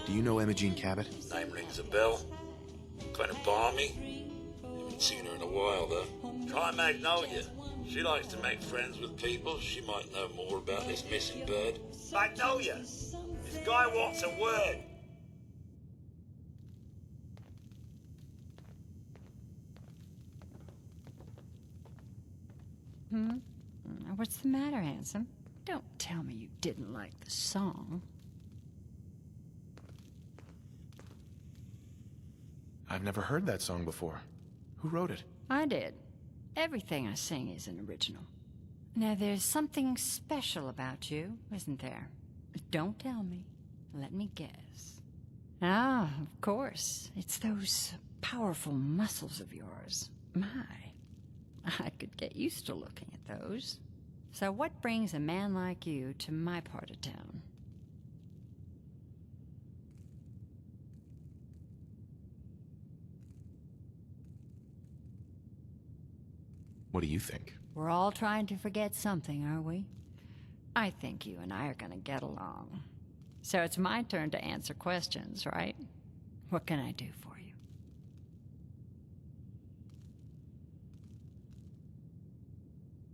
Do you know Imogene Cabot? Name rings a bell. Kind of balmy. Haven't seen her in a while, though. Try Magnolia. She likes to make friends with people. She might know more about this missing bird. Magnolia! This guy wants a word. What's the matter, handsome? Don't tell me you didn't like the song. I've never heard that song before. Who wrote it? I did. Everything I sing is an original. Now, there's something special about you, isn't there? Don't tell me. Let me guess. Ah, of course. It's those powerful muscles of yours. My, I could get used to looking at those. So what brings a man like you to my part of town? What do you think? We're all trying to forget something, are we? I think you and I are gonna get along. So it's my turn to answer questions, right? What can I do for you?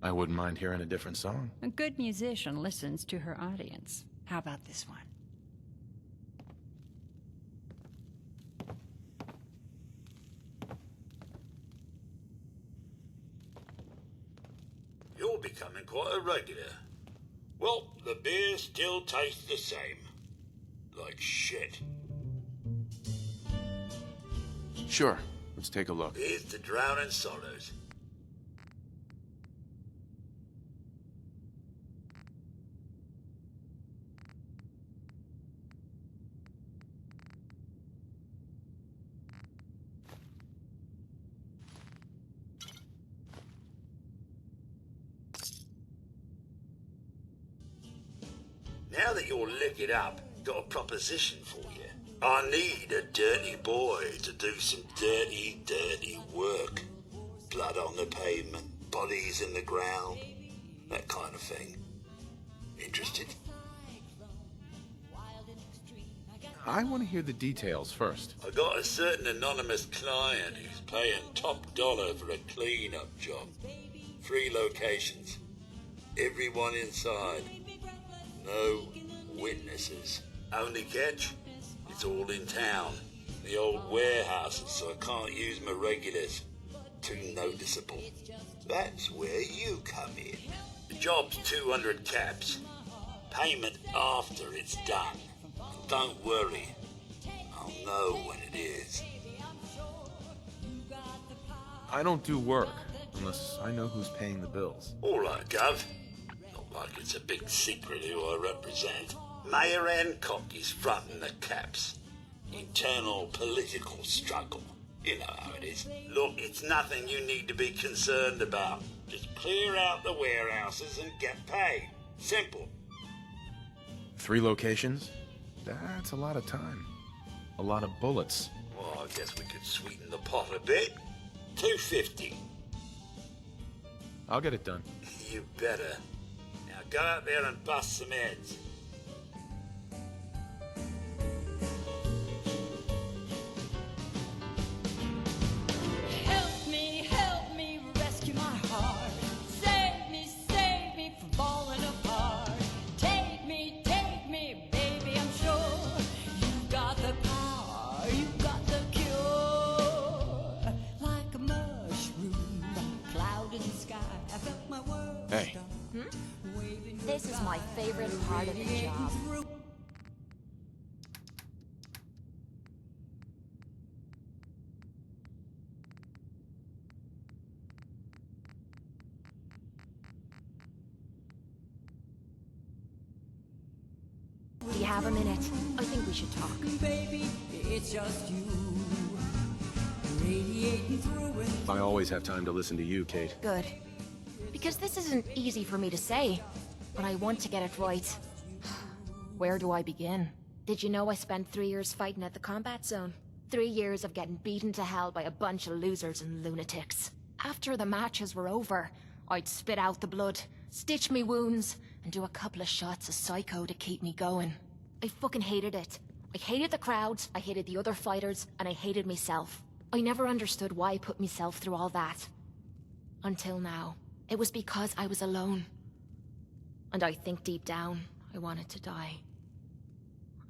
I wouldn't mind hearing a different song. A good musician listens to her audience. How about this one? You're becoming quite a regular. Well, the beer still tastes the same. Like shit. Sure, let's take a look. Here's to Drowning Sorrows. Now that you're liquored up, got a proposition for you. I need a dirty boy to do some dirty, dirty work. Blood on the pavement, bodies in the ground, that kind of thing. Interested? I want to hear the details first. I got a certain anonymous client who's paying top dollar for a clean-up job. 3 locations. Everyone inside. No witnesses. Only catch? It's all in town. The old warehouses, so I can't use my regulars. Too noticeable. That's where you come in. The job's 200 caps. Payment after it's done. And don't worry. I'll know when it is. I don't do work unless I know who's paying the bills. All right, Gov. Not like it's a big secret who I represent. Mayor Hancock is fronting the caps. Internal political struggle. You know how it is. Look, it's nothing you need to be concerned about. Just clear out the warehouses and get paid. Simple. 3 locations? That's a lot of time. A lot of bullets. Well, I guess we could sweeten the pot a bit. $250. I'll get it done. You better. Now go out there and bust some heads. Help me, rescue my heart. Save me from falling apart. Take me, baby, I'm sure you've got the power, you've got the cure. Like a mushroom, a cloud in the sky. my favorite part of the job. Do you have a minute? I think we should talk. Baby, it's just you. Radiating through it. I always have time to listen to you, Kate. Good. Because this isn't easy for me to say, but I want to get it right. Where do I begin? Did you know I spent 3 years fighting at the combat zone? 3 years of getting beaten to hell by a bunch of losers and lunatics. After the matches were over, I'd spit out the blood, stitch me wounds, and do a couple of shots of Psycho to keep me going. I fucking hated it. I hated the crowds, I hated the other fighters, and I hated myself. I never understood why I put myself through all that. Until now. It was because I was alone. And I think deep down, I wanted to die.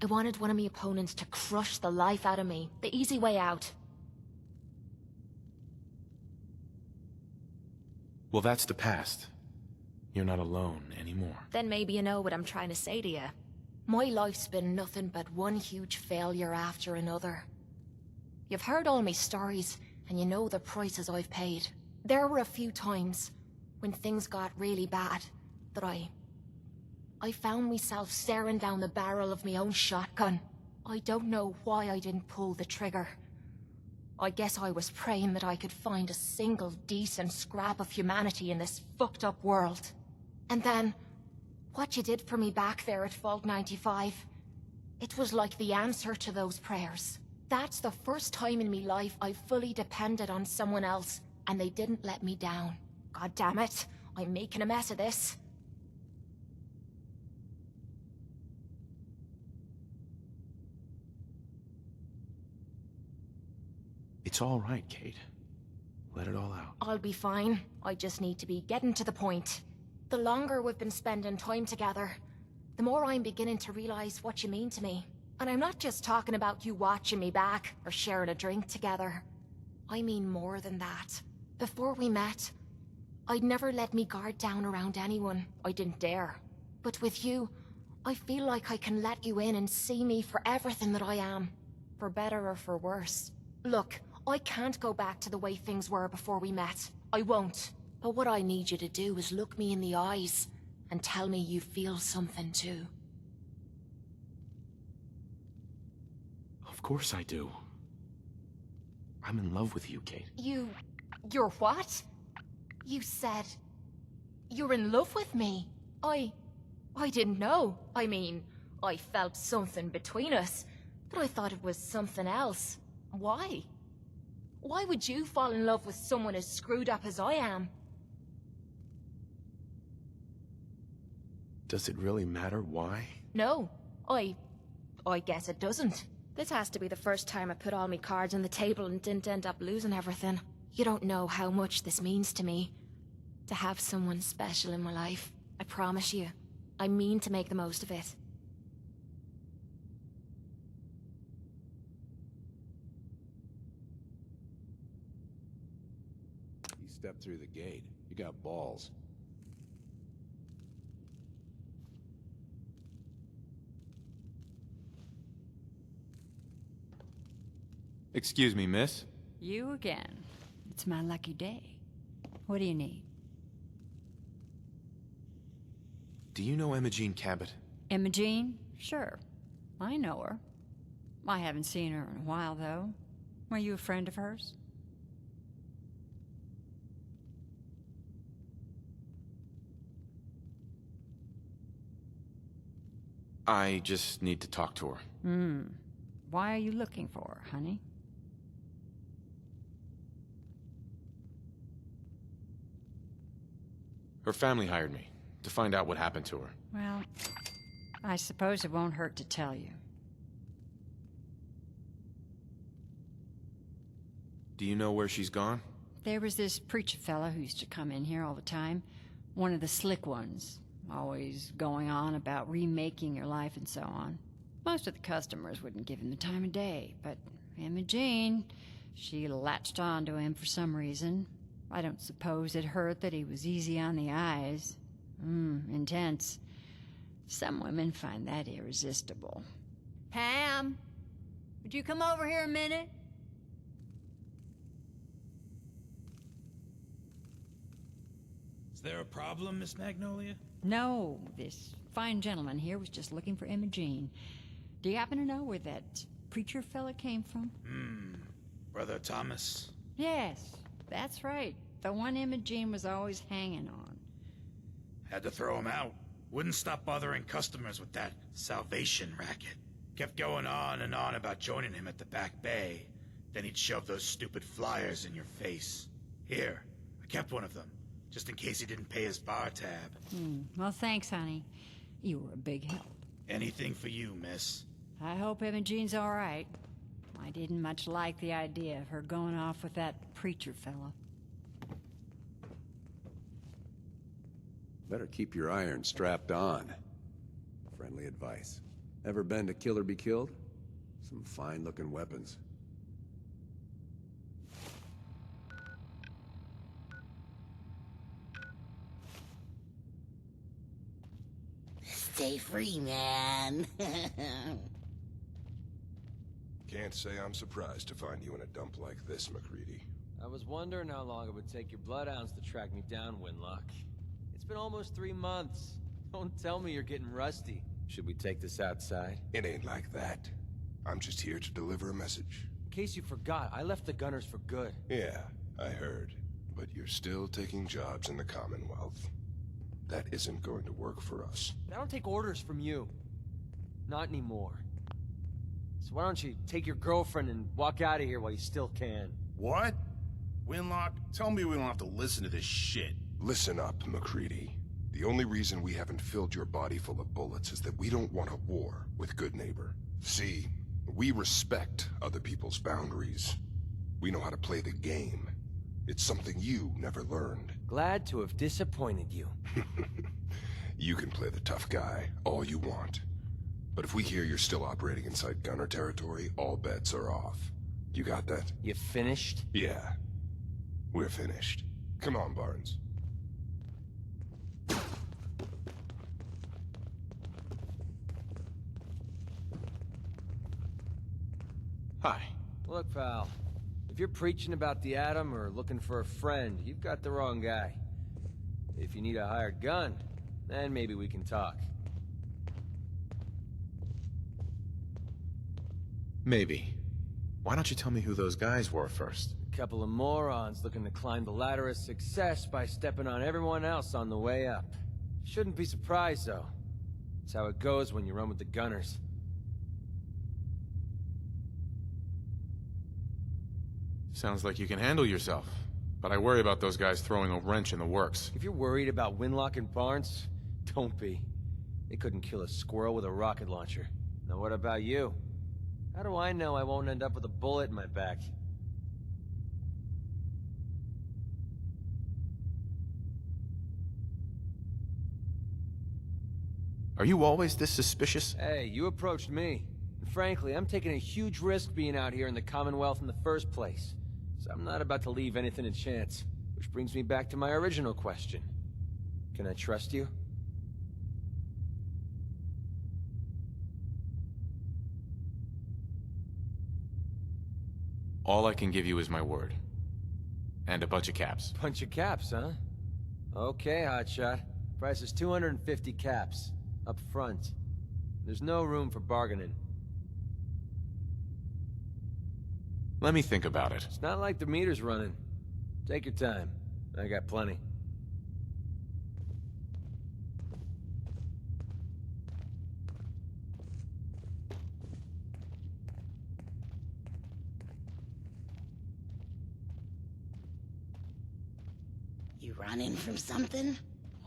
I wanted one of my opponents to crush the life out of me, the easy way out. Well, that's the past. You're not alone anymore. Then maybe you know what I'm trying to say to you. My life's been nothing but one huge failure after another. You've heard all my stories, and you know the prices I've paid. There were a few times, when things got really bad, that I found myself staring down the barrel of my own shotgun. I don't know why I didn't pull the trigger. I guess I was praying that I could find a single decent scrap of humanity in this fucked up world. And then, what you did for me back there at Vault 95, it was like the answer to those prayers. That's the first time in me life I've fully depended on someone else, and they didn't let me down. God damn it, I'm making a mess of this. It's all right, Kate. Let it all out. I'll be fine. I just need to be getting to the point. The longer we've been spending time together, the more I'm beginning to realize what you mean to me. And I'm not just talking about you watching me back or sharing a drink together. I mean more than that. Before we met, I'd never let me guard down around anyone. I didn't dare. But with you, I feel like I can let you in and see me for everything that I am. For better or for worse. Look, I can't go back to the way things were before we met. I won't. But what I need you to do is look me in the eyes and tell me you feel something too. Of course I do. I'm in love with you, Kate. You're what? You said... you're in love with me? I didn't know. I mean, I felt something between us, but I thought it was something else. Why? Why would you fall in love with someone as screwed up as I am? Does it really matter why? No, I guess it doesn't. This has to be the first time I put all my cards on the table and didn't end up losing everything. You don't know how much this means to me. To have someone special in my life. I promise you. I mean to make the most of it. You stepped through the gate. You got balls. Excuse me, miss? You again. It's my lucky day. What do you need? Do you know Imogene Cabot? Imogene? Sure. I know her. I haven't seen her in a while, though. Were you a friend of hers? I just need to talk to her. Why are you looking for her, honey? Her family hired me to find out what happened to her. Well, I suppose it won't hurt to tell you. Do you know where she's gone? There was this preacher fella who used to come in here all the time. One of the slick ones. Always going on about remaking your life and so on. Most of the customers wouldn't give him the time of day, but Imogene, she latched on to him for some reason. I don't suppose it hurt that he was easy on the eyes. Intense. Some women find that irresistible. Pam, would you come over here a minute? Is there a problem, Miss Magnolia? No, this fine gentleman here was just looking for Imogene. Do you happen to know where that preacher fella came from? Brother Thomas? Yes, that's right. The one Imogene was always hanging on. Had to throw him out. Wouldn't stop bothering customers with that salvation racket. Kept going on and on about joining him at the back bay. Then he'd shove those stupid flyers in your face. Here, I kept one of them, just in case he didn't pay his bar tab. Well, thanks, honey. You were a big help. Anything for you, miss. I hope Imogene's all right. I didn't much like the idea of her going off with that preacher fella. Better keep your iron strapped on. Friendly advice. Ever been to Kill or Be Killed? Some fine-looking weapons. Stay free, man. Can't say I'm surprised to find you in a dump like this, MacReady. I was wondering how long it would take your bloodhounds to track me down, Winlock. It's been almost 3 months. Don't tell me you're getting rusty. Should we take this outside? It ain't like that. I'm just here to deliver a message. In case you forgot, I left the Gunners for good. Yeah, I heard. But you're still taking jobs in the Commonwealth. That isn't going to work for us. I don't take orders from you. Not anymore. So why don't you take your girlfriend and walk out of here while you still can? What? Winlock, tell me we don't have to listen to this shit. Listen up, MacReady. The only reason we haven't filled your body full of bullets is that we don't want a war with Good Neighbor. See, we respect other people's boundaries. We know how to play the game. It's something you never learned. Glad to have disappointed you. You can play the tough guy all you want. But if we hear you're still operating inside Gunner territory, all bets are off. You got that? You finished? Yeah. We're finished. Come on, Barnes. Hi. Look, pal. If you're preaching about the Atom or looking for a friend, you've got the wrong guy. If you need a hired gun, then maybe we can talk. Maybe. Why don't you tell me who those guys were first? A couple of morons looking to climb the ladder of success by stepping on everyone else on the way up. Shouldn't be surprised, though. It's how it goes when you run with the Gunners. Sounds like you can handle yourself. But I worry about those guys throwing a wrench in the works. If you're worried about Winlock and Barnes, don't be. They couldn't kill a squirrel with a rocket launcher. Now what about you? How do I know I won't end up with a bullet in my back? Are you always this suspicious? Hey, you approached me. And frankly, I'm taking a huge risk being out here in the Commonwealth in the first place. So I'm not about to leave anything to chance. Which brings me back to my original question. Can I trust you? All I can give you is my word. And a bunch of caps. Bunch of caps, huh? Okay, hotshot. Price is 250 caps. Up front. There's no room for bargaining. Let me think about it. It's not like the meter's running. Take your time. I got plenty. You running from something?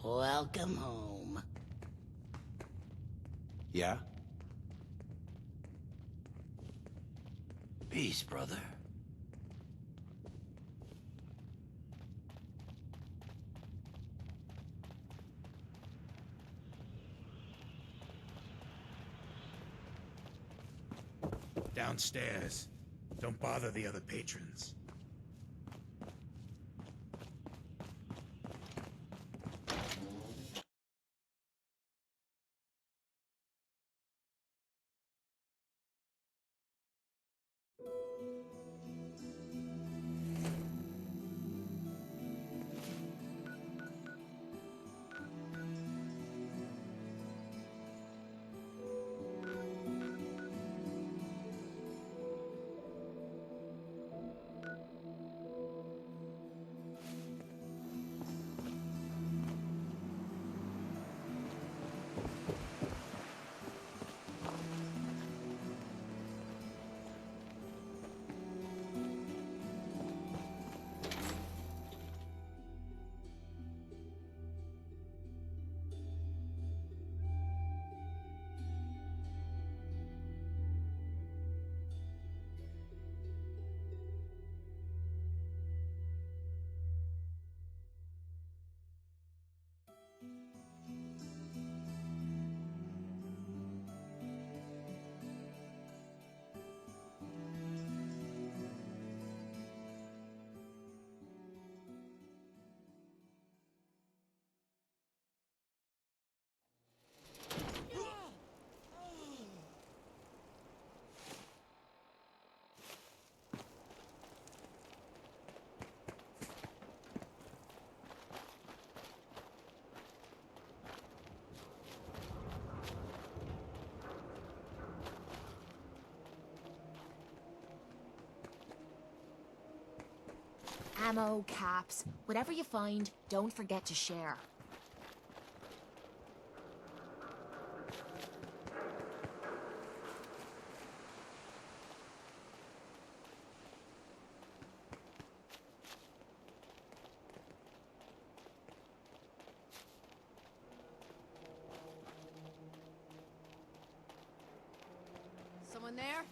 Welcome home. Yeah? Peace, brother. Downstairs. Don't bother the other patrons. ammo, caps, whatever you find, don't forget to share. Someone there?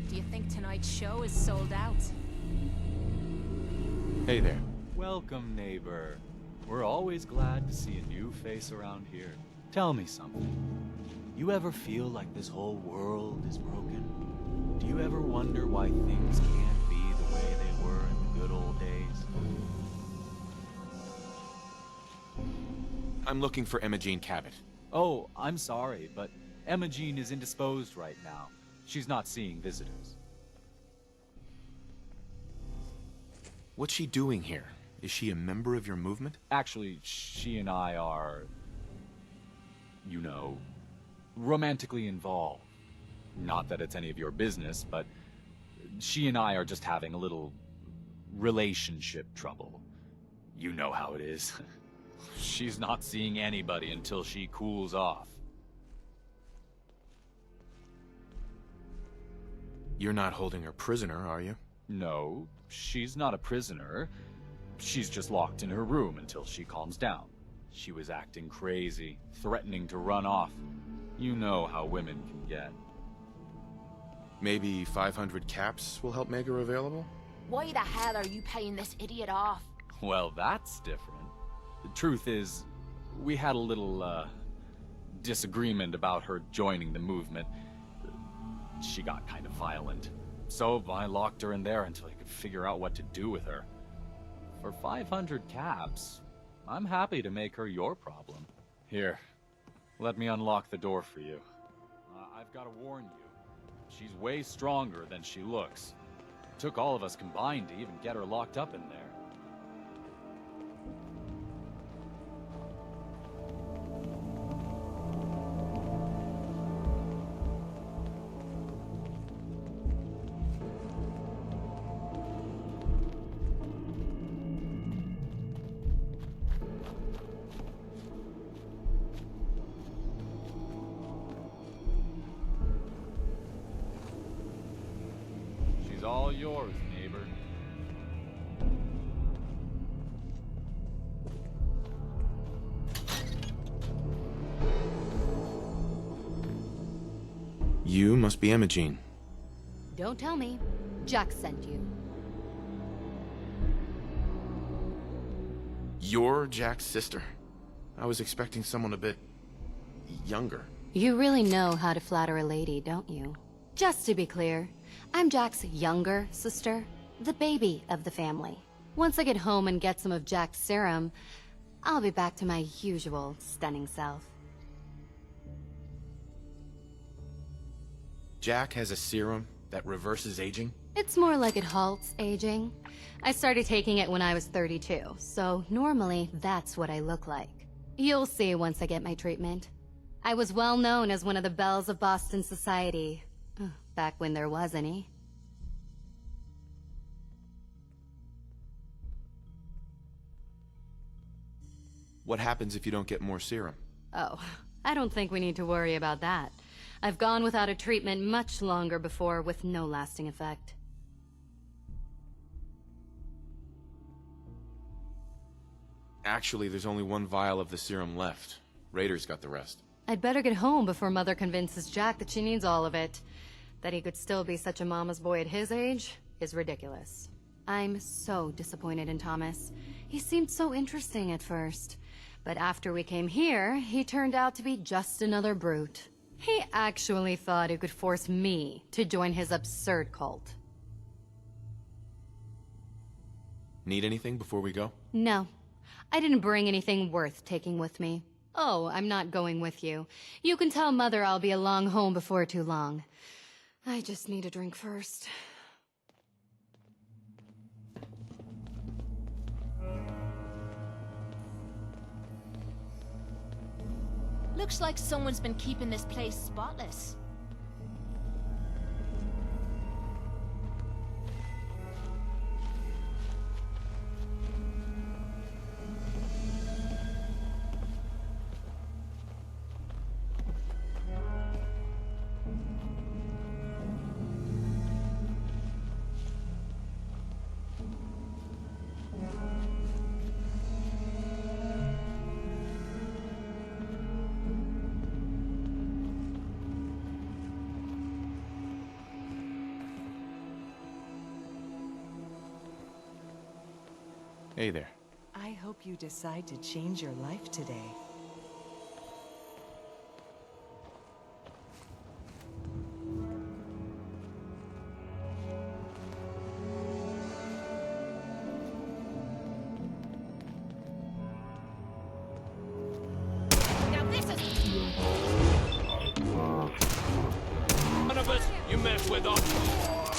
Do you think tonight's show is sold out? Hey there. Welcome, neighbor. We're always glad to see a new face around here. Tell me something. You ever feel like this whole world is broken? Do you ever wonder why things can't be the way they were in the good old days? I'm looking for Emma Jean Cabot. Oh, I'm sorry, but Emma Jean is indisposed right now. She's not seeing visitors. What's she doing here? Is she a member of your movement? Actually, she and I are, you know, romantically involved. Not that it's any of your business, but she and I are just having a little relationship trouble. You know how it is. She's not seeing anybody until she cools off. You're not holding her prisoner, are you? No, she's not a prisoner. She's just locked in her room until she calms down. She was acting crazy, threatening to run off. You know how women can get. Maybe 500 caps will help make her available? Why the hell are you paying this idiot off? Well, that's different. The truth is, we had a little, disagreement about her joining the movement. She got kind of violent. So I locked her in there until I could figure out what to do with her. For 500 caps, I'm happy to make her your problem. Here, let me unlock the door for you. I've got to warn you, she's way stronger than she looks. It took all of us combined to even get her locked up in there. She's all yours, neighbor. You must be Emma Jean. Don't tell me. Jack sent you. You're Jack's sister? I was expecting someone a bit younger. You really know how to flatter a lady, don't you? Just to be clear, I'm Jack's younger sister, the baby of the family. Once I get home and get some of Jack's serum, I'll be back to my usual stunning self. Jack has a serum that reverses aging? It's more like it halts aging. I started taking it when I was 32, so normally that's what I look like. You'll see once I get my treatment. I was well known as one of the belles of Boston society. Back when there was any. What happens if you don't get more serum? Oh, I don't think we need to worry about that. I've gone without a treatment much longer before with no lasting effect. Actually, there's only one vial of the serum left. Raiders got the rest. I'd better get home before Mother convinces Jack that she needs all of it. That he could still be such a mama's boy at his age is ridiculous. I'm so disappointed in Thomas. He seemed so interesting at first. But after we came here, he turned out to be just another brute. He actually thought he could force me to join his absurd cult. Need anything before we go? No. I didn't bring anything worth taking with me. Oh, I'm not going with you. You can tell Mother I'll be along home before too long. I just need a drink first. Looks like someone's been keeping this place spotless. Hey there. I hope you decide to change your life today. Now this is... None of us you mess with us.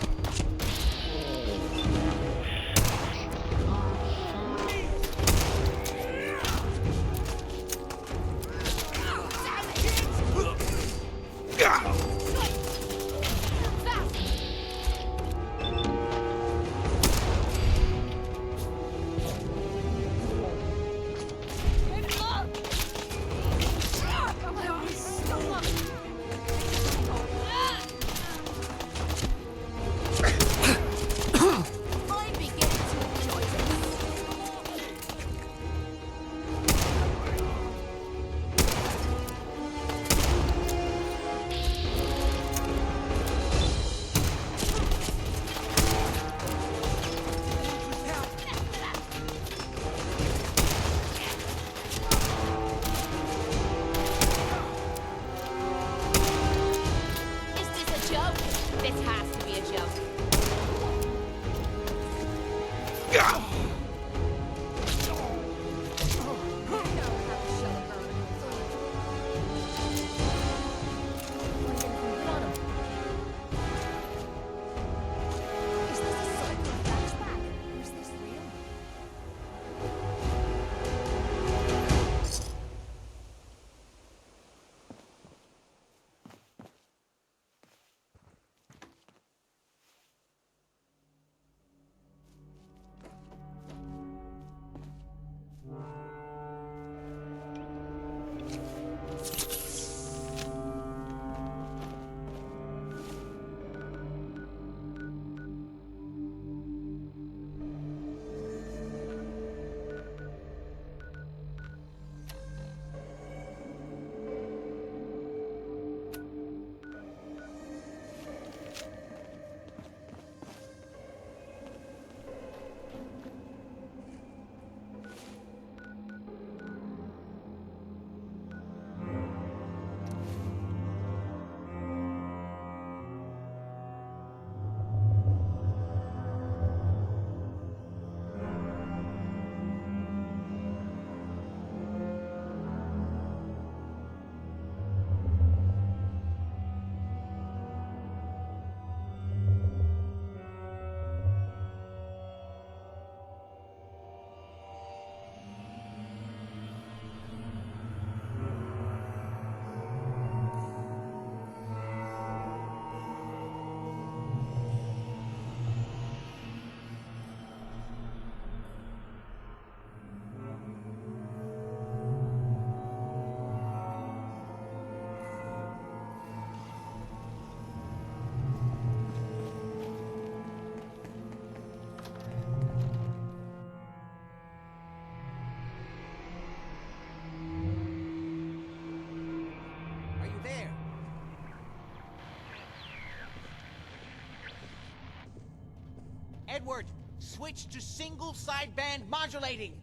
Edward, switch to single sideband modulating.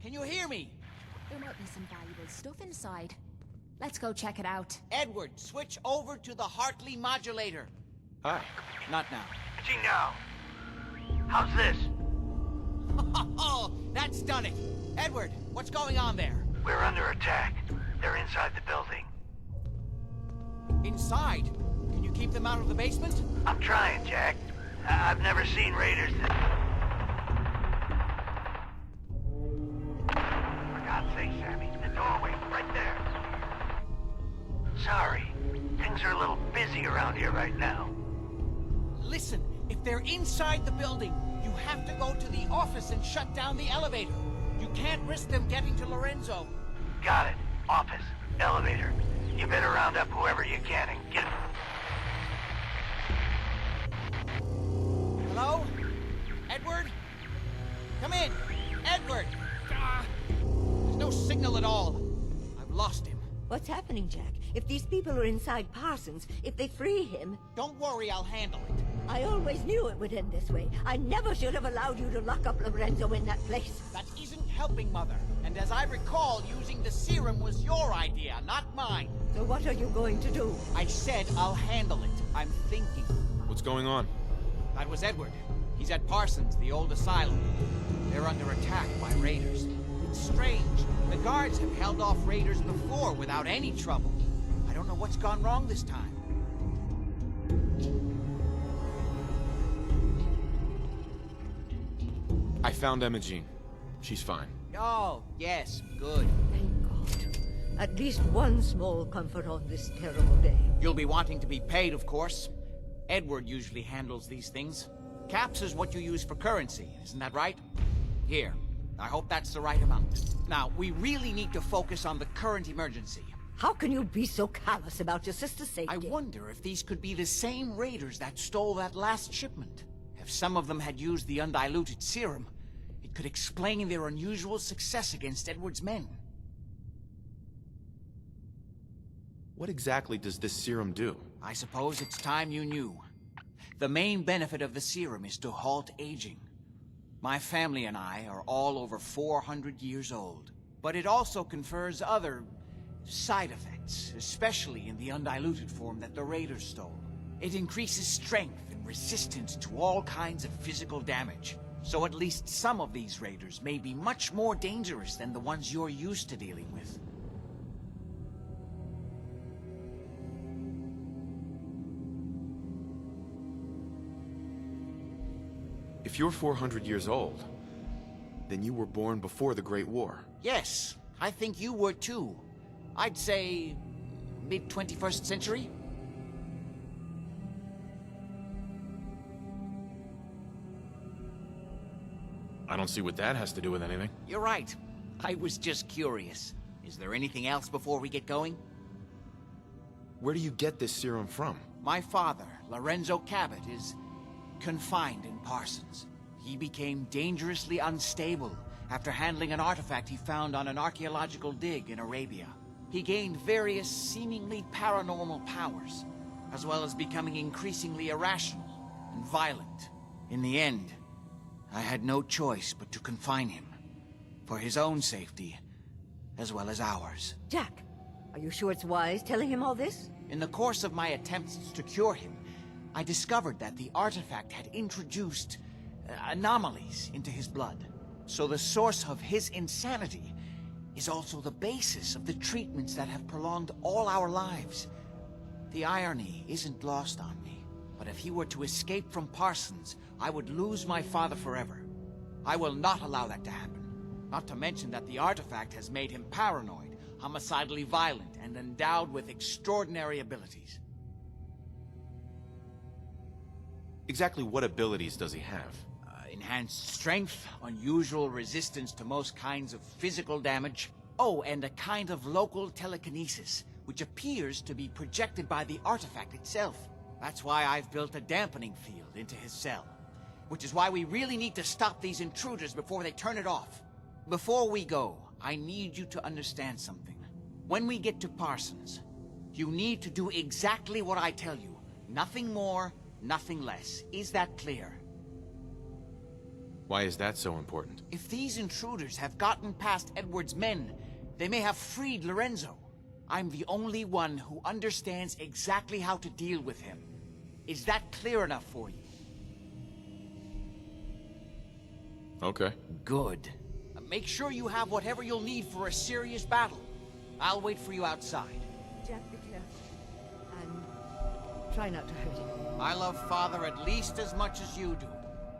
Can you hear me? There might be some valuable stuff inside. Let's go check it out. Edward, switch over to the Hartley modulator. Hi. Not now. See now. How's this? That's done it. Edward, what's going on there? We're under attack. They're inside the building. Inside? Can you keep them out of the basement? I'm trying, Jack. I've never seen raiders that... For God's sake, Sammy, the doorway, right there. Sorry. Things are a little busy around here right now. Listen, if they're inside the building, you have to go to the office and shut down the elevator. You can't risk them getting to Lorenzo. Got it. Office. Elevator. You better round up whoever you can and get... Hello? Edward? Come in. Edward! There's no signal at all. I've lost him. What's happening, Jack? If these people are inside Parsons, if they free him... Don't worry, I'll handle it. I always knew it would end this way. I never should have allowed you to lock up Lorenzo in that place. That isn't helping, Mother. And as I recall, using the serum was your idea, not mine. So what are you going to do? I said I'll handle it. I'm thinking. What's going on? That was Edward. He's at Parsons, the old asylum. They're under attack by raiders. It's strange. The guards have held off raiders before without any trouble. I don't know what's gone wrong this time. I found Imogene. She's fine. Oh, yes, good. Thank God. At least one small comfort on this terrible day. You'll be wanting to be paid, of course. Edward usually handles these things. Caps is what you use for currency, isn't that right? Here. I hope that's the right amount. Now, we really need to focus on the current emergency. How can you be so callous about your sister's safety? I wonder if these could be the same raiders that stole that last shipment. If some of them had used the undiluted serum, it could explain their unusual success against Edward's men. What exactly does this serum do? I suppose it's time you knew. The main benefit of the serum is to halt aging. My family and I are all over 400 years old. But it also confers other side effects, especially in the undiluted form that the raiders stole. It increases strength and resistance to all kinds of physical damage. So at least some of these raiders may be much more dangerous than the ones you're used to dealing with. If you're 400 years old, then you were born before the Great War. Yes, I think you were too. I'd say mid-21st century. I don't see what that has to do with anything. You're right. I was just curious. Is there anything else before we get going? Where do you get this serum from? My father, Lorenzo Cabot, is confined in Parsons. He became dangerously unstable after handling an artifact he found on an archaeological dig in Arabia. He gained various seemingly paranormal powers, as well as becoming increasingly irrational and violent. In the end, I had no choice but to confine him, for his own safety, as well as ours. Jack, are you sure it's wise telling him all this? In the course of my attempts to cure him, I discovered that the artifact had introduced anomalies into his blood. So the source of his insanity is also the basis of the treatments that have prolonged all our lives. The irony isn't lost on me, but if he were to escape from Parsons, I would lose my father forever. I will not allow that to happen. Not to mention that the artifact has made him paranoid, homicidally violent, and endowed with extraordinary abilities. Exactly what abilities does he have? Enhanced strength, unusual resistance to most kinds of physical damage. Oh, and a kind of local telekinesis, which appears to be projected by the artifact itself. That's why I've built a dampening field into his cell. Which is why we really need to stop these intruders before they turn it off. Before we go, I need you to understand something. When we get to Parsons, you need to do exactly what I tell you. Nothing more, nothing less. Is that clear? Why is that so important? If these intruders have gotten past Edward's men, they may have freed Lorenzo. I'm the only one who understands exactly how to deal with him. Is that clear enough for you? Okay. Good. Make sure you have whatever you'll need for a serious battle. I'll wait for you outside. Jack, be careful. And try not to hurt him. I love Father at least as much as you do.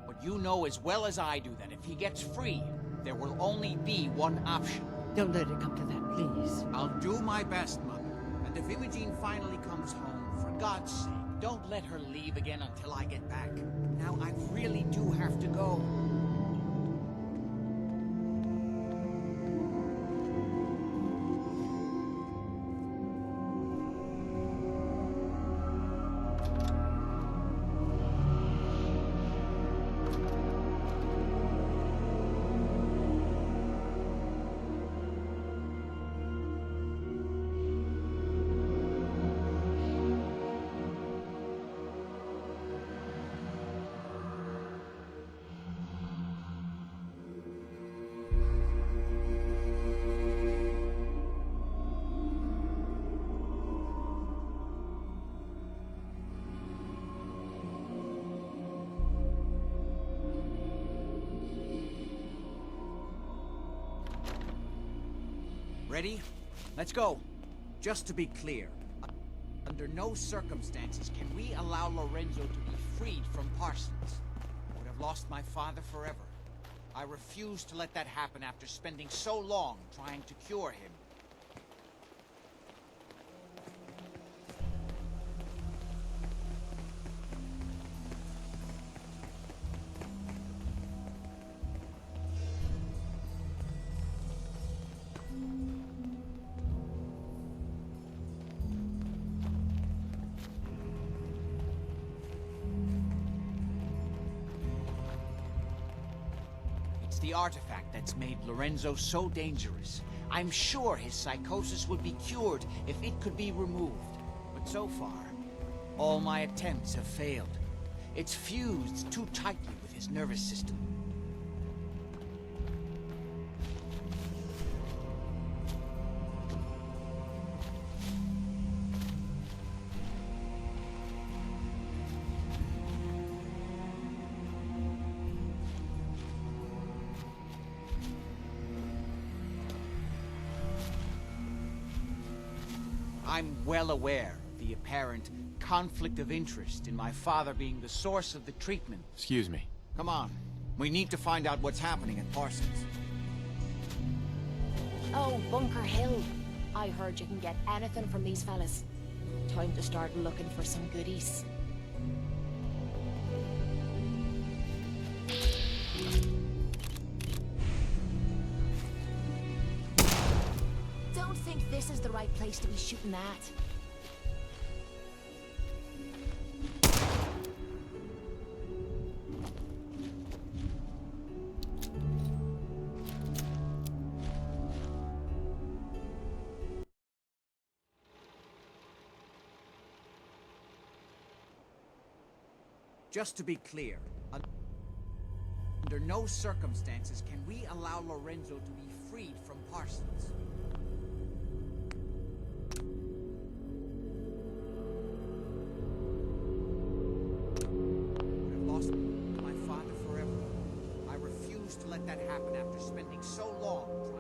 But you know as well as I do that if he gets free, there will only be one option. Don't let it come to that, please. I'll do my best, Mother. And if Imogene finally comes home, for God's sake, don't let her leave again until I get back. Now, I really do have to go. Ready? Let's go. Just to be clear, under no circumstances can we allow Lorenzo to be freed from Parsons. I would have lost my father forever. I refuse to let that happen after spending so long trying to cure him. The artifact that's made Lorenzo so dangerous. I'm sure his psychosis would be cured if it could be removed. But so far, all my attempts have failed. It's fused too tightly with his nervous system. I'm well aware of the apparent conflict of interest in my father being the source of the treatment. Excuse me. Come on. We need to find out what's happening at Parsons. Oh, Bunker Hill. I heard you can get anything from these fellas. Time to start looking for some goodies. Don't think this is the right place to be shooting at. Just to be clear, under no circumstances can we allow Lorenzo to be freed from Parsons. I've lost my father forever. I refuse to let that happen after spending so long trying